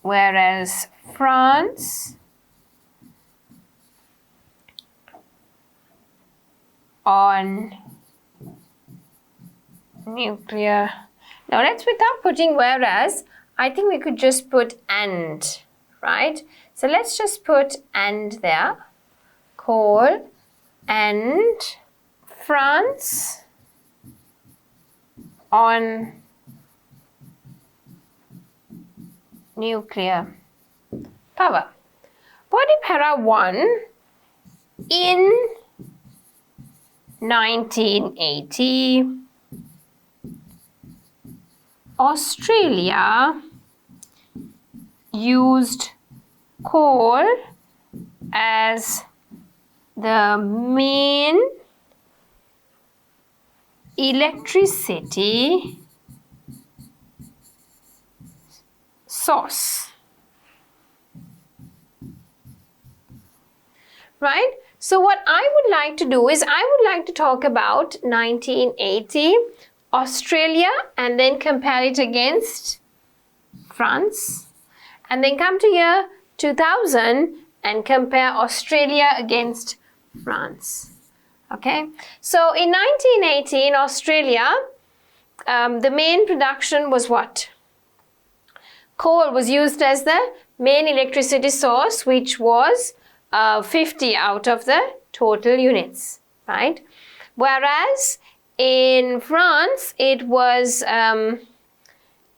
whereas France on nuclear. Now let's, without putting whereas, I think we could just put and, right? So let's just put and there. Coal and France on nuclear power. Body para 1 in 1980, Australia used coal as the main electricity source, right? So what I would like to do is I would like to talk about 1980 Australia and then compare it against France, and then come to year 2000 and compare Australia against France. Okay, so in 1980 in Australia, the main production was what? Coal was used as the main electricity source, which was 50 out of the total units, right? Whereas in France, it was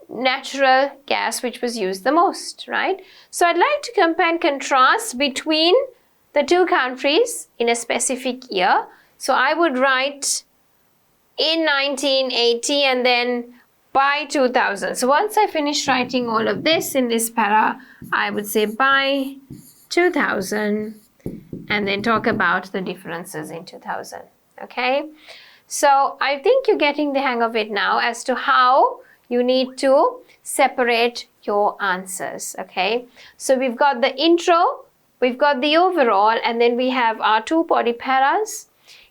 natural gas which was used the most, right? So I'd like to compare and contrast between the two countries in a specific year. So I would write in 1980 and then by 2000. So once I finish writing all of this in this para, I would say by 2000 and then talk about the differences in 2000. Okay, so I think you're getting the hang of it now as to how you need to separate your answers. Okay, so we've got the intro, we've got the overall, and then we have our two body paras.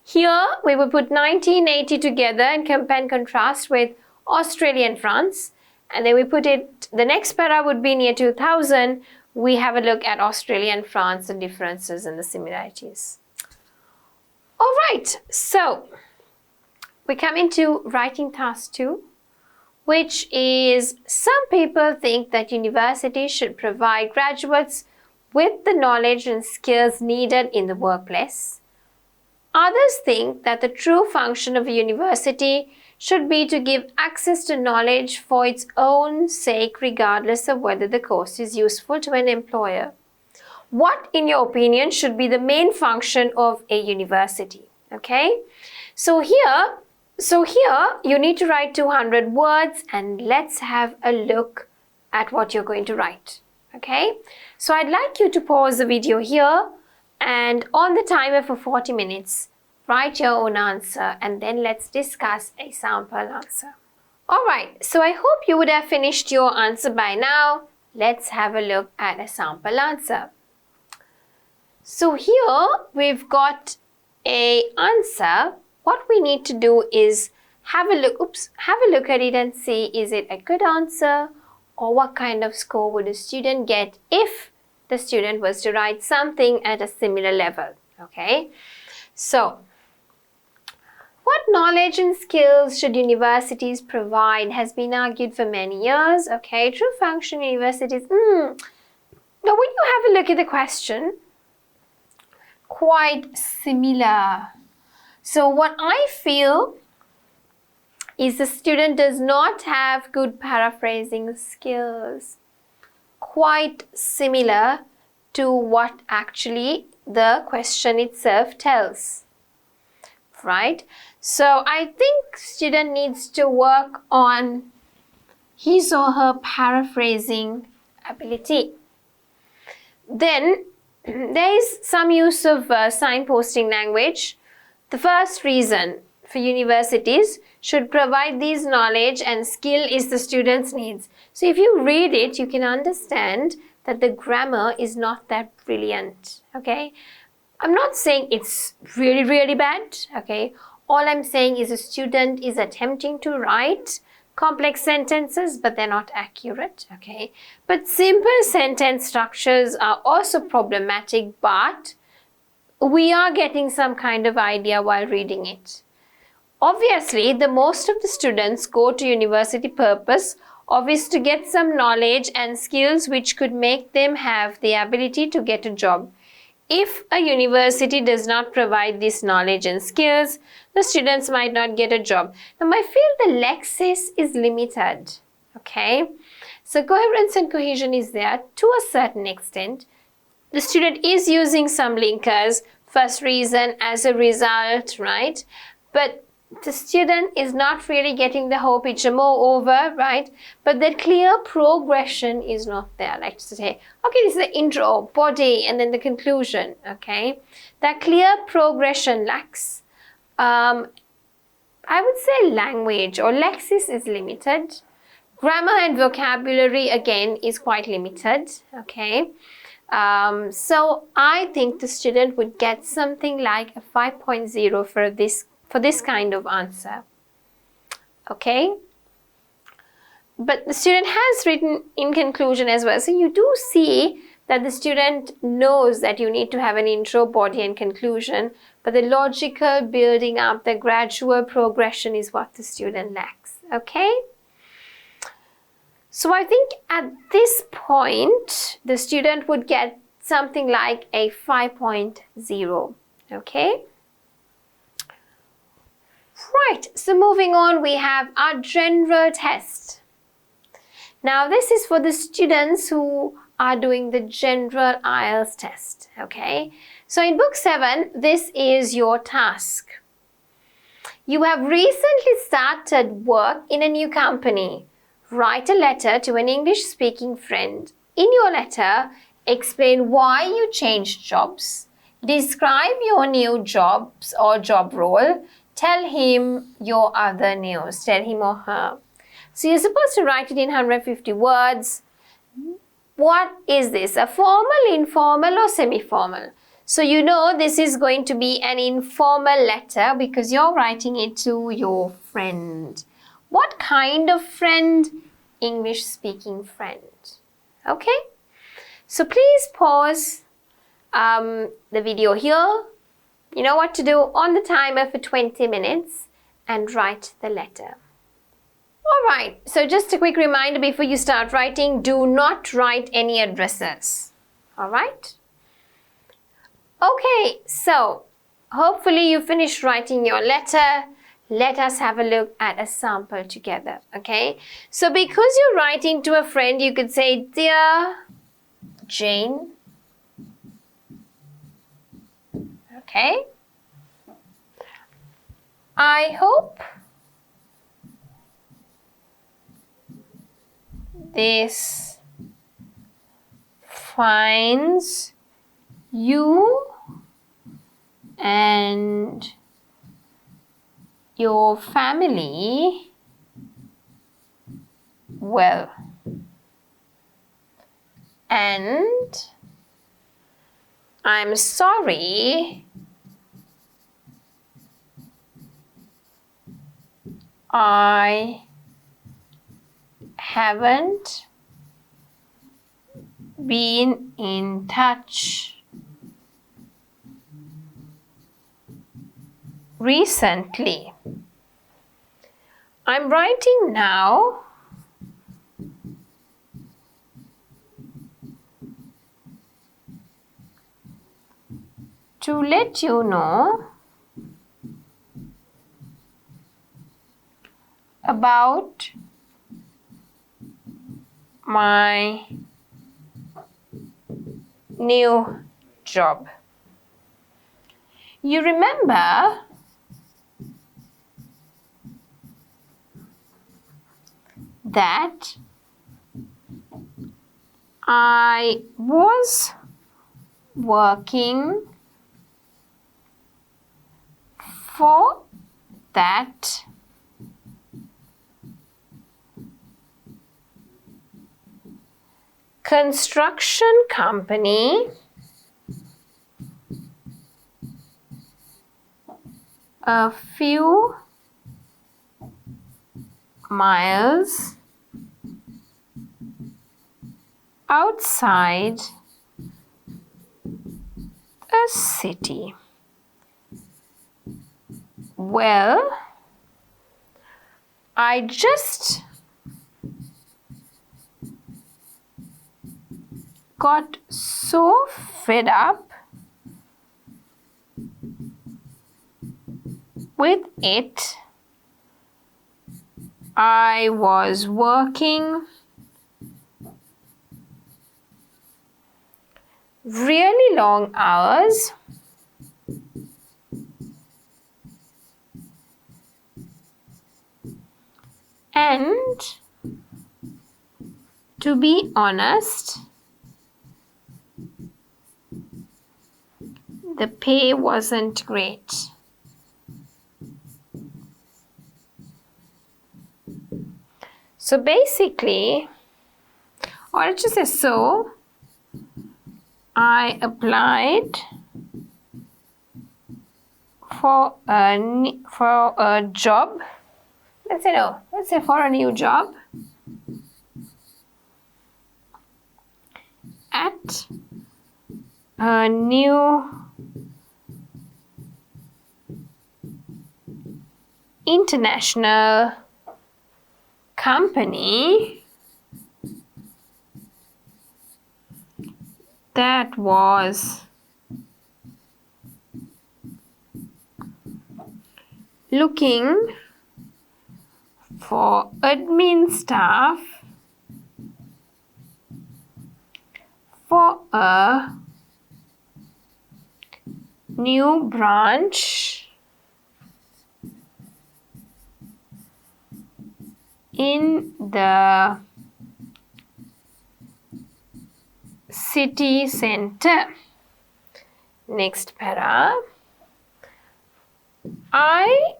Here we will put 1980 together and compare and contrast with Australia and France, and then we put it, the next para would be near 2000. We have a look at Australia and France, the differences and the similarities. All right, so we come into writing task 2, which is some people think that universities should provide graduates with the knowledge and skills needed in the workplace. Others think that the true function of a university should be to give access to knowledge for its own sake, regardless of whether the course is useful to an employer. What, in your opinion, should be the main function of a university? Okay, so here you need to write 200 words, and let's have a look at what you're going to write. Okay, so I'd like you to pause the video here and on the timer for 40 minutes, write your own answer, and then let's discuss a sample answer. Alright, so I hope you would have finished your answer by now. Let's have a look at a sample answer. So here we've got an answer. What we need to do is have a look at it and see, is it a good answer, or what kind of score would a student get if the student was to write something at a similar level. Okay, so what knowledge and skills should universities provide has been argued for many years. Okay, true function universities. Now when you have a look at the question, quite similar. So what I feel is the student does not have good paraphrasing skills. Quite similar to what actually the question itself tells. Right? So I think student needs to work on his or her paraphrasing ability. Then there is some use of signposting language. The first reason for universities should provide these knowledge and skill is the student's needs. So if you read it, you can understand that the grammar is not that brilliant. Okay? I'm not saying it's really, really bad, okay? All I'm saying is a student is attempting to write complex sentences, but they're not accurate, okay? But simple sentence structures are also problematic, but we are getting some kind of idea while reading it. Obviously, the most of the students go to university purpose of is to get some knowledge and skills which could make them have the ability to get a job. If a university does not provide this knowledge and skills, the students might not get a job. Now, I feel the lexis is limited, okay? So, coherence and cohesion is there to a certain extent. The student is using some linkers, first reason, as a result, right? But the student is not really getting the whole picture. Moreover, right? But the clear progression is not there. Like to say, okay, this is the intro, body, and then the conclusion, okay? That clear progression lacks. I would say language or lexis is limited. Grammar and vocabulary, again, is quite limited, okay? So I think the student would get something like a 5.0 for this kind of answer, okay? But the student has written in conclusion as well. So you do see that the student knows that you need to have an intro, body and conclusion, but the logical building up, the gradual progression is what the student lacks, okay? So I think at this point, the student would get something like a 5.0, okay? Right, so moving on, we have our general test. Now, this is for the students who are doing the general IELTS test, okay? So in book 7, this is your task. You have recently started work in a new company. Write a letter to an English-speaking friend. In your letter, explain why you changed jobs. Describe your new jobs or job role. Tell him your other news. Tell him or her. So you're supposed to write it in 150 words. What is this? A formal, informal or semi-formal? So you know this is going to be an informal letter because you're writing it to your friend. What kind of friend? English-speaking friend. Okay? So please pause the video here. You know what to do, on the timer for 20 minutes and write the letter. Alright, so just a quick reminder before you start writing, do not write any addresses. Alright? Okay, so hopefully you finished writing your letter. Let us have a look at a sample together, okay? So because you're writing to a friend, you could say, Dear Jane, okay? I hope this finds you and your family well. And I'm sorry I haven't been in touch recently. I'm writing now to let you know about my new job. You remember that I was working for that construction company a few miles outside a city. Well, I just got so fed up with it. I was working really long hours and to be honest, the pay wasn't great. So basically, or let's just say so, I applied for a job. Let's say for a new job at a new international company that was looking for admin staff for a new branch in the city center. Next para. I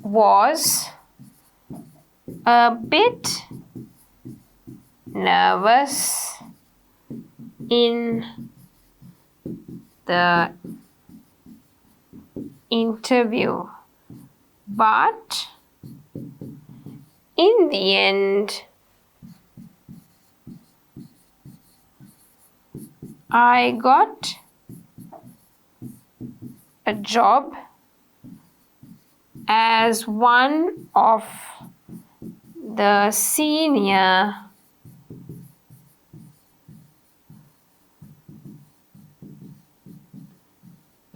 was a bit nervous in the interview, but in the end, I got a job as one of the senior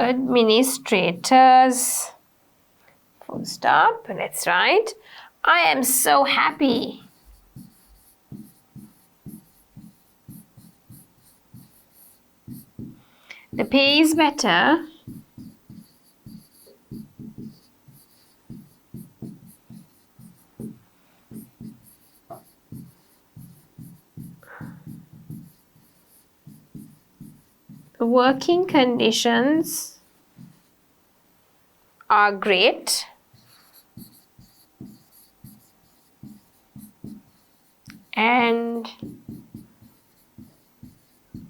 administrators. Full stop. Let's write. I am so happy. The pay is better. The working conditions are great. and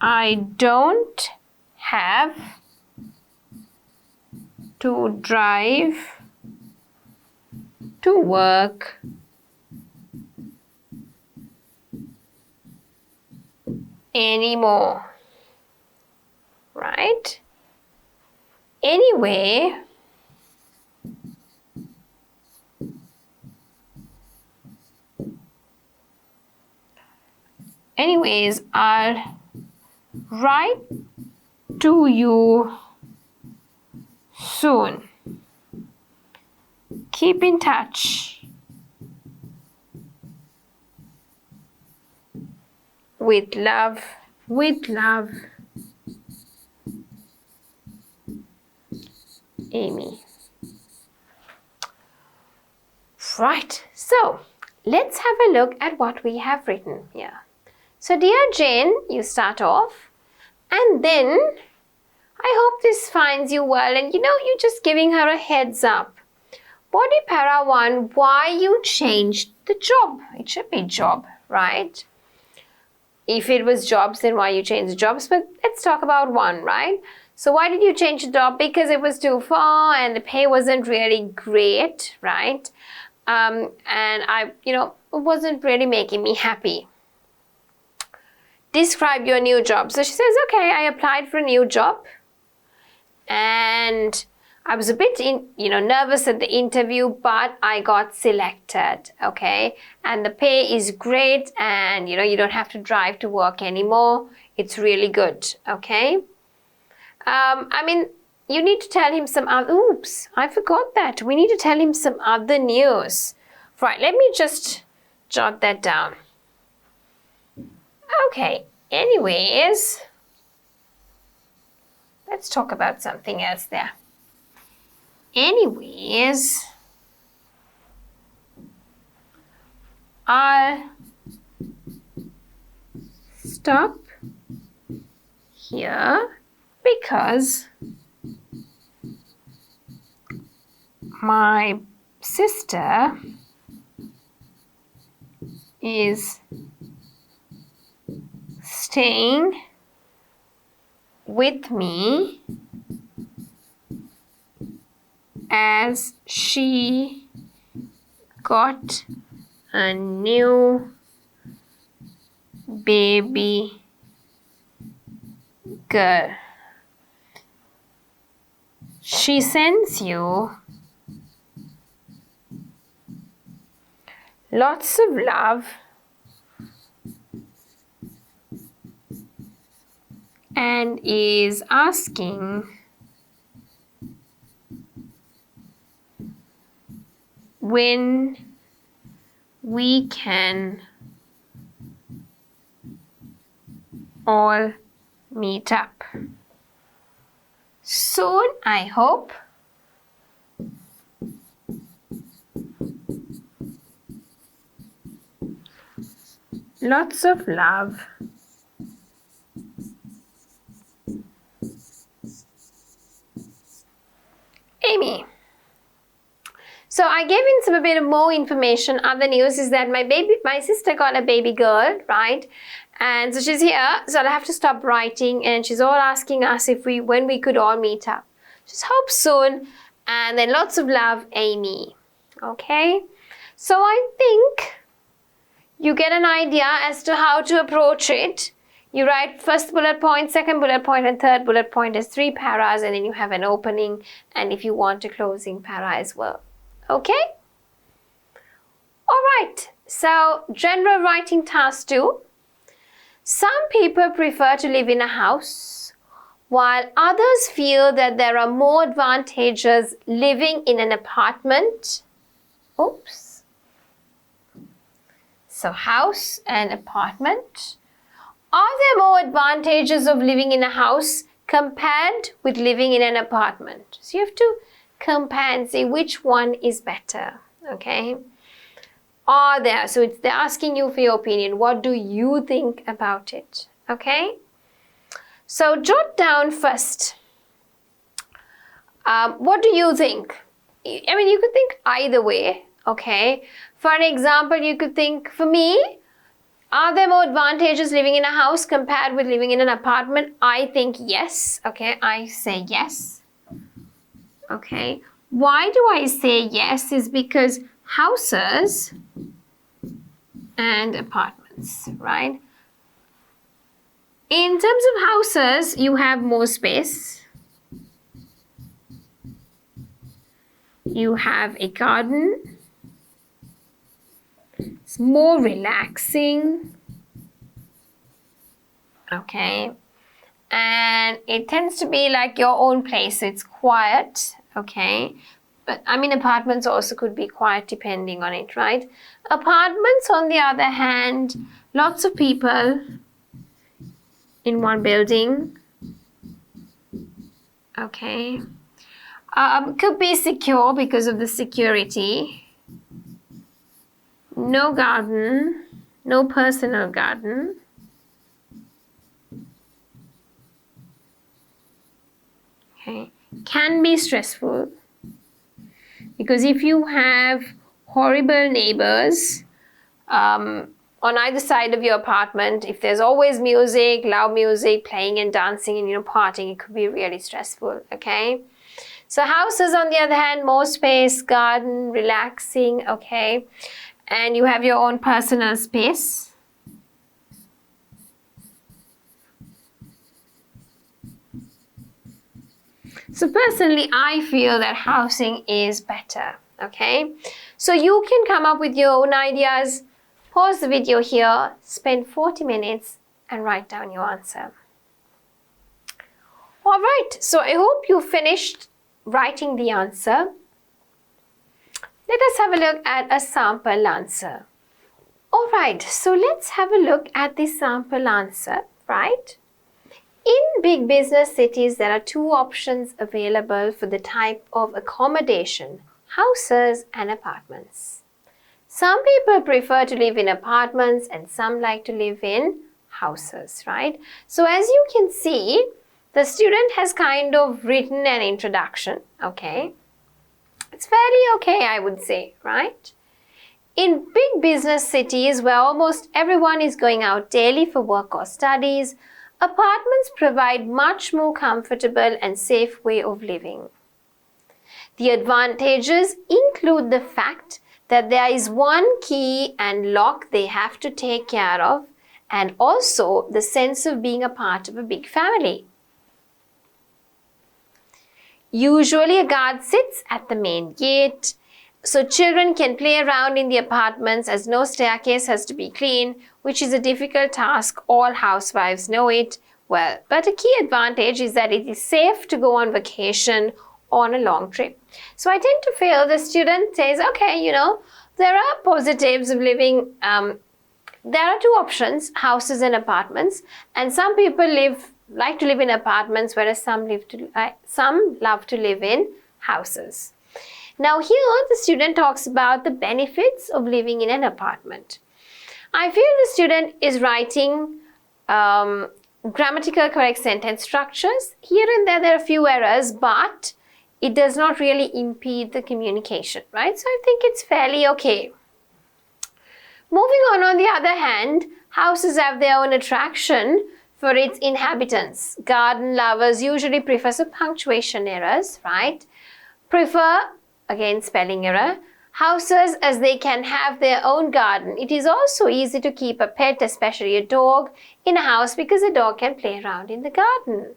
I don't have to drive to work anymore, right? Anyways, I'll write to you soon. Keep in touch. With love, Amy. Right, so let's have a look at what we have written here. So dear Jane, you start off, and then I hope this finds you well, and you're just giving her a heads up. Body para 1, why you changed the job. It should be job, right? If it was jobs, then why you changed the jobs? But let's talk about 1, right? So why did you change the job? Because it was too far and the pay wasn't really great, right? And it wasn't really making me happy. Describe your new job. So she says, okay, I applied for a new job and I was a bit nervous at the interview, but I got selected, okay? And the pay is great and you don't have to drive to work anymore. It's really good, okay? You need to tell him some other, oops, I forgot that. We need to tell him some other news. Right, let me just jot that down. Okay, anyways, let's talk about something else there. Anyways, I'll stop here because my sister is staying with me as she got a new baby girl. She sends you lots of love and is asking when we can all meet up. Soon, I hope. Lots of love. Amy. So I gave in a bit of more information. Other news is that my sister got a baby girl, right? And so she's here, so I'll have to stop writing, and she's all asking us when we could all meet up. Just hope soon, and then lots of love, Amy. Okay? So I think you get an idea as to how to approach it. You write first bullet point, second bullet point, and third bullet point as 3 paras, and then you have an opening, and if you want a closing para as well. Okay? All right. So general writing task 2. Some people prefer to live in a house, while others feel that there are more advantages living in an apartment. Oops. So house and apartment. Are there more advantages of living in a house compared with living in an apartment? So you have to compare and say which one is better, okay? Are there? So they're asking you for your opinion. What do you think about it, okay? So jot down first. What do you think? You could think either way, okay? For an example, you could think, for me, Are there more advantages living in a house compared with living in an apartment? I think yes. Okay, I say yes. Okay, why do I say yes? Is because houses and apartments, right? In terms of houses, you have more space. You have a garden. It's more relaxing. Okay. And it tends to be like your own place. It's quiet. Okay. But I mean, apartments also could be quiet depending on it, right? Apartments, on the other hand, lots of people in one building. Okay. Could be secure because of the security. No garden, no personal garden. Okay. Can be stressful because if you have horrible neighbors on either side of your apartment, if there's always music, loud music, playing and dancing and partying, it could be really stressful. Okay. So houses, on the other hand, more space, garden, relaxing, okay? And you have your own personal space. So personally, I feel that housing is better, okay? So you can come up with your own ideas, pause the video here, spend 40 minutes and write down your answer. All right, so I hope you finished writing the answer. Let us have a look at a sample answer. All right, so let's have a look at the sample answer, right? In big business cities, there are two options available for the type of accommodation, houses and apartments. Some people prefer to live in apartments and some like to live in houses, right? So as you can see, the student has kind of written an introduction, okay? It's fairly okay, I would say, right? In big business cities where almost everyone is going out daily for work or studies, apartments provide much more comfortable and safe way of living. The advantages include the fact that there is one key and lock they have to take care of, and also the sense of being a part of a big family. Usually a guard sits at the main gate, so children can play around in the apartments as no staircase has to be cleaned, which is a difficult task. All housewives know it well. But a key advantage is that it is safe to go on vacation on a long trip. So I tend to feel the student says, okay, there are positives of living. There are two options, houses and apartments, and some people like to live in apartments, whereas some love to live in houses. Now here the student talks about the benefits of living in an apartment. I feel the student is writing grammatical correct sentence structures. Here and there are a few errors, but it does not really impede the communication, right? So I think it's fairly okay. Moving on the other hand, houses have their own attraction for its inhabitants. Garden lovers usually prefer some punctuation errors, right? Prefer, again spelling error, houses as they can have their own garden. It is also easy to keep a pet, especially a dog, in a house because a dog can play around in the garden.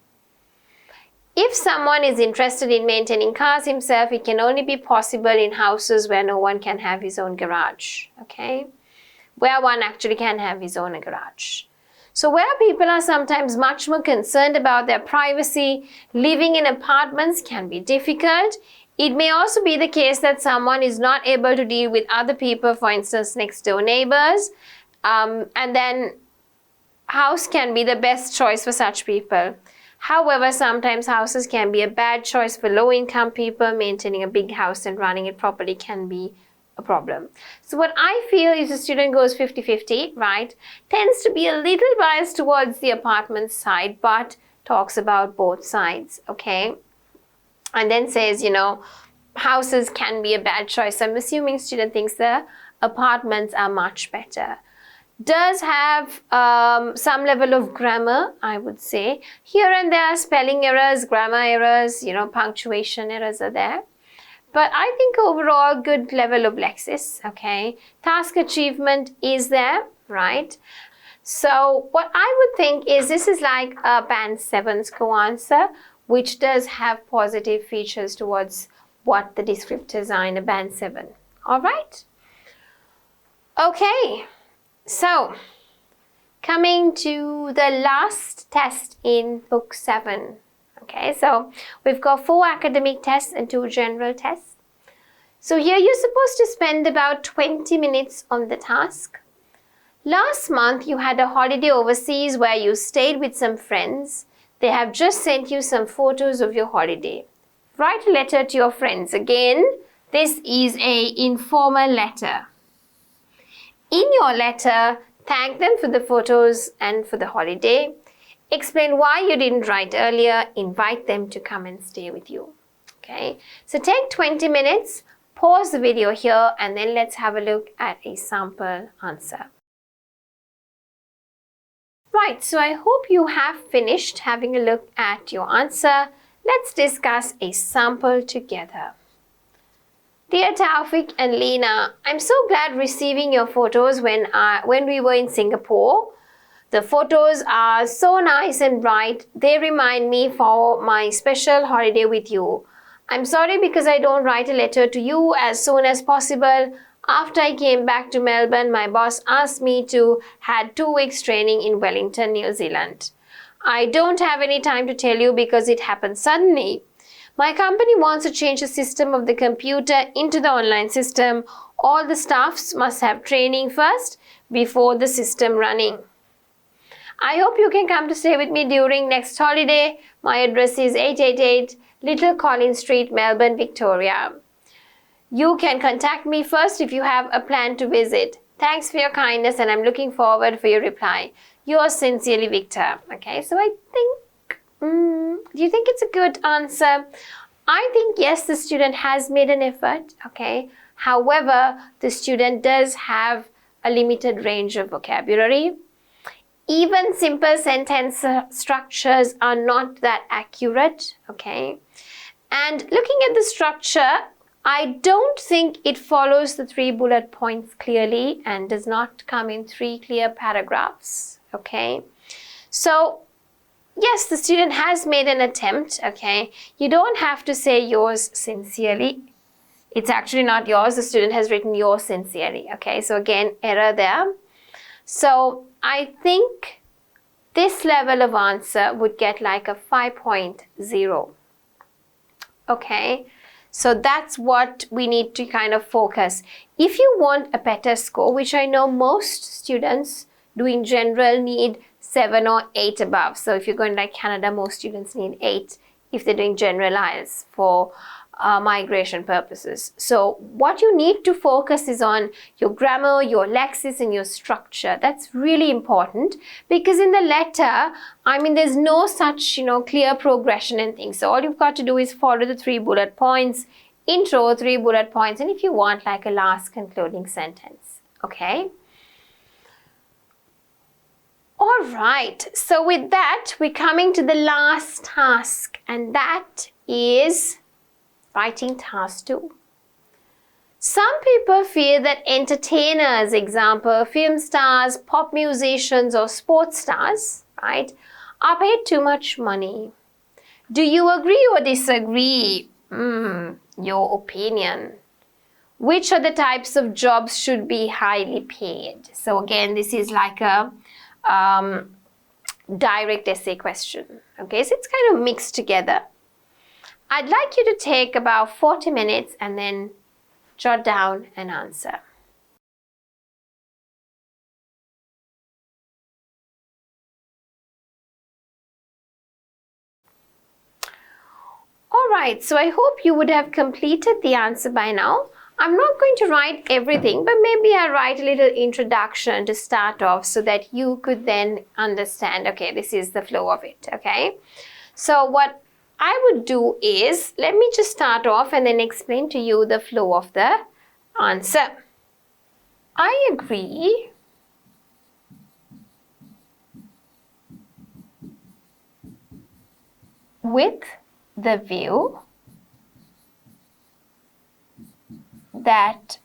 If someone is interested in maintaining cars himself, it can only be possible in houses where no one can have his own garage, okay? Where one actually can have his own garage. So where people are sometimes much more concerned about their privacy, living in apartments can be difficult. It may also be the case that someone is not able to deal with other people, for instance, next door neighbors, and then house can be the best choice for such people. However, sometimes houses can be a bad choice for low-income people. Maintaining a big house and running it properly can be a problem. So what I feel is the student goes 50-50, right? Tends to be a little biased towards the apartment side, but talks about both sides, okay? And then says, houses can be a bad choice. I'm assuming student thinks the apartments are much better. does have some level of grammar, I would say. Here and there, spelling errors, grammar errors, punctuation errors are there. But I think overall, good level of lexis, okay? Task achievement is there, right? So what I would think is this is like a band 7 score answer, which does have positive features towards what the descriptors are in a band 7. All right? Okay. So, coming to the last test in book 7. Okay, so we've got 4 academic tests and 2 general tests. So here you're supposed to spend about 20 minutes on the task. Last month you had a holiday overseas where you stayed with some friends. They have just sent you some photos of your holiday. Write a letter to your friends. Again, this is an informal letter. In your letter, thank them for the photos and for the holiday. Explain why you didn't write earlier. Invite them to come and stay with you. Okay, so take 20 minutes, pause the video here, and then let's have a look at a sample answer. Right, so I hope you have finished having a look at your answer. Let's discuss a sample together. Dear Taufik and Lena, I'm so glad receiving your photos when we were in Singapore. The photos are so nice and bright. They remind me for my special holiday with you. I'm sorry because I don't write a letter to you as soon as possible. After I came back to Melbourne, my boss asked me to have 2 weeks training in Wellington, New Zealand. I don't have any time to tell you because it happened suddenly. My company wants to change the system of the computer into the online system. All the staffs must have training first before the system running. I hope you can come to stay with me during next holiday. My address is 888 Little Collins Street, Melbourne, Victoria. You can contact me first if you have a plan to visit. Thanks for your kindness and I'm looking forward for your reply. Yours sincerely, Victor. Okay, so I think do you think it's a good answer? I think yes, the student has made an effort, okay? However, the student does have a limited range of vocabulary. Even simple sentence structures are not that accurate, okay? And looking at the structure, I don't think it follows the 3 bullet points clearly and does not come in 3 clear paragraphs, okay? So, yes, the student has made an attempt, okay? You don't have to say yours sincerely. It's actually not yours. The student has written yours sincerely, okay? So again, error there. So I think this level of answer would get like a 5.0, okay? So that's what we need to kind of focus. If you want a better score, which I know most students doing general need 7 or 8 above. So if you're going like Canada, most students need 8 if they're doing general IELTS for migration purposes. So what you need to focus is on your grammar, your lexis and your structure. That's really important because in the letter, I mean, there's no such, clear progression and things. So all you've got to do is follow the 3 bullet points, intro, 3 bullet points, and if you want like a last concluding sentence, okay? All right, so with that, we're coming to the last task, and that is writing task 2. Some people fear that entertainers, example, film stars, pop musicians, or sports stars, right, are paid too much money. Do you agree or disagree? Your opinion. Which of the types of jobs should be highly paid? So again, this is like a direct essay question. Okay, so it's kind of mixed together. I'd like you to take about 40 minutes and then jot down an answer. Alright, so I hope you would have completed the answer by now. I'm not going to write everything, but maybe I'll write a little introduction to start off so that you could then understand, okay, this is the flow of it, okay? So what I would do is, let me just start off and then explain to you the flow of the answer. I agree with the view that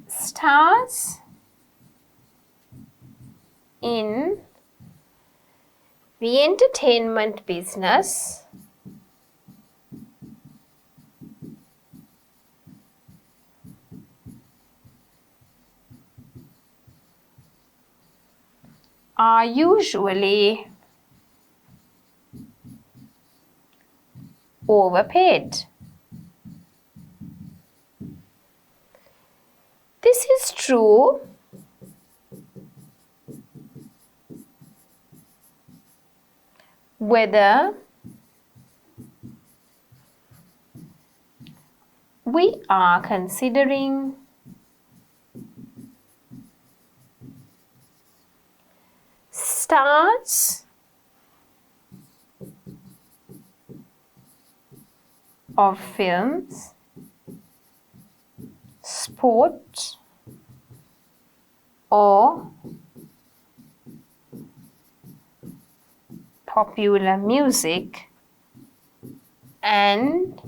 stars in the entertainment business are usually overpaid. This is true whether we are considering stars of films, sport, or popular music, and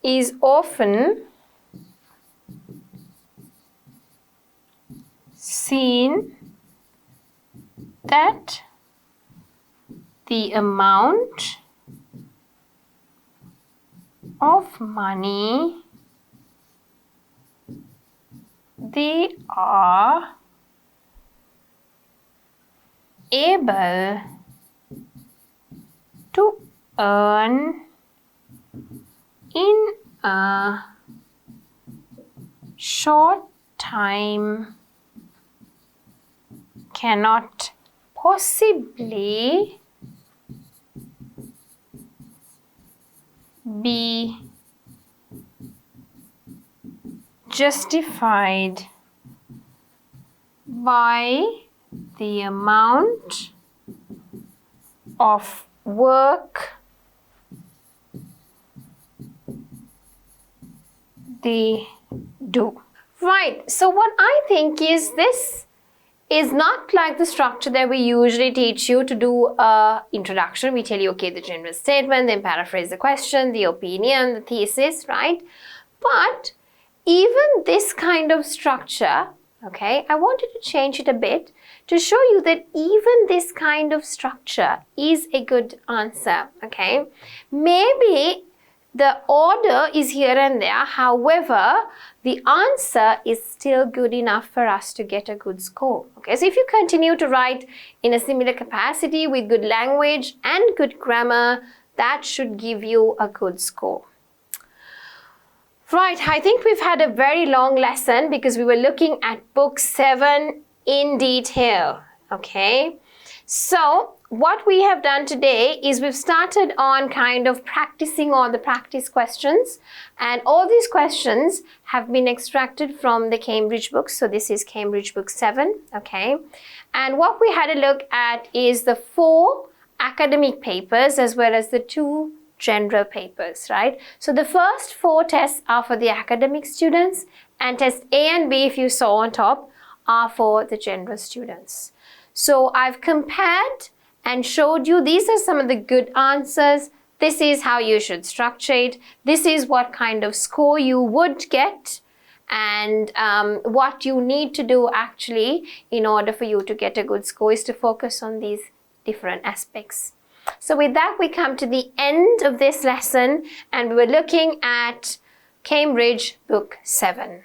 is often seen that the amount of money they are able to earn in a short time cannot possibly be justified by the amount of work they do. Right, so what I think is this is not like the structure that we usually teach you to do a introduction. We tell you, okay, the general statement, then paraphrase the question, the opinion, the thesis, right? But even this kind of structure, okay, I wanted to change it a bit to show you that even this kind of structure is a good answer, okay? Maybe the order is here and there, however, the answer is still good enough for us to get a good score. Okay, so if you continue to write in a similar capacity with good language and good grammar, that should give you a good score. Right, I think we've had a very long lesson because we were looking at book 7 in detail. Okay, so what we have done today is we've started on kind of practicing all the practice questions, and all these questions have been extracted from the Cambridge book. So this is Cambridge book 7, okay? And what we had a look at is the 4 academic papers as well as the 2 general papers, right? So the first 4 tests are for the academic students, and test A and B, if you saw on top, are for the general students. So I've compared and showed you these are some of the good answers. This is how you should structure it. This is what kind of score you would get, and what you need to do actually in order for you to get a good score is to focus on these different aspects. So with that, we come to the end of this lesson, and we were looking at Cambridge book 7.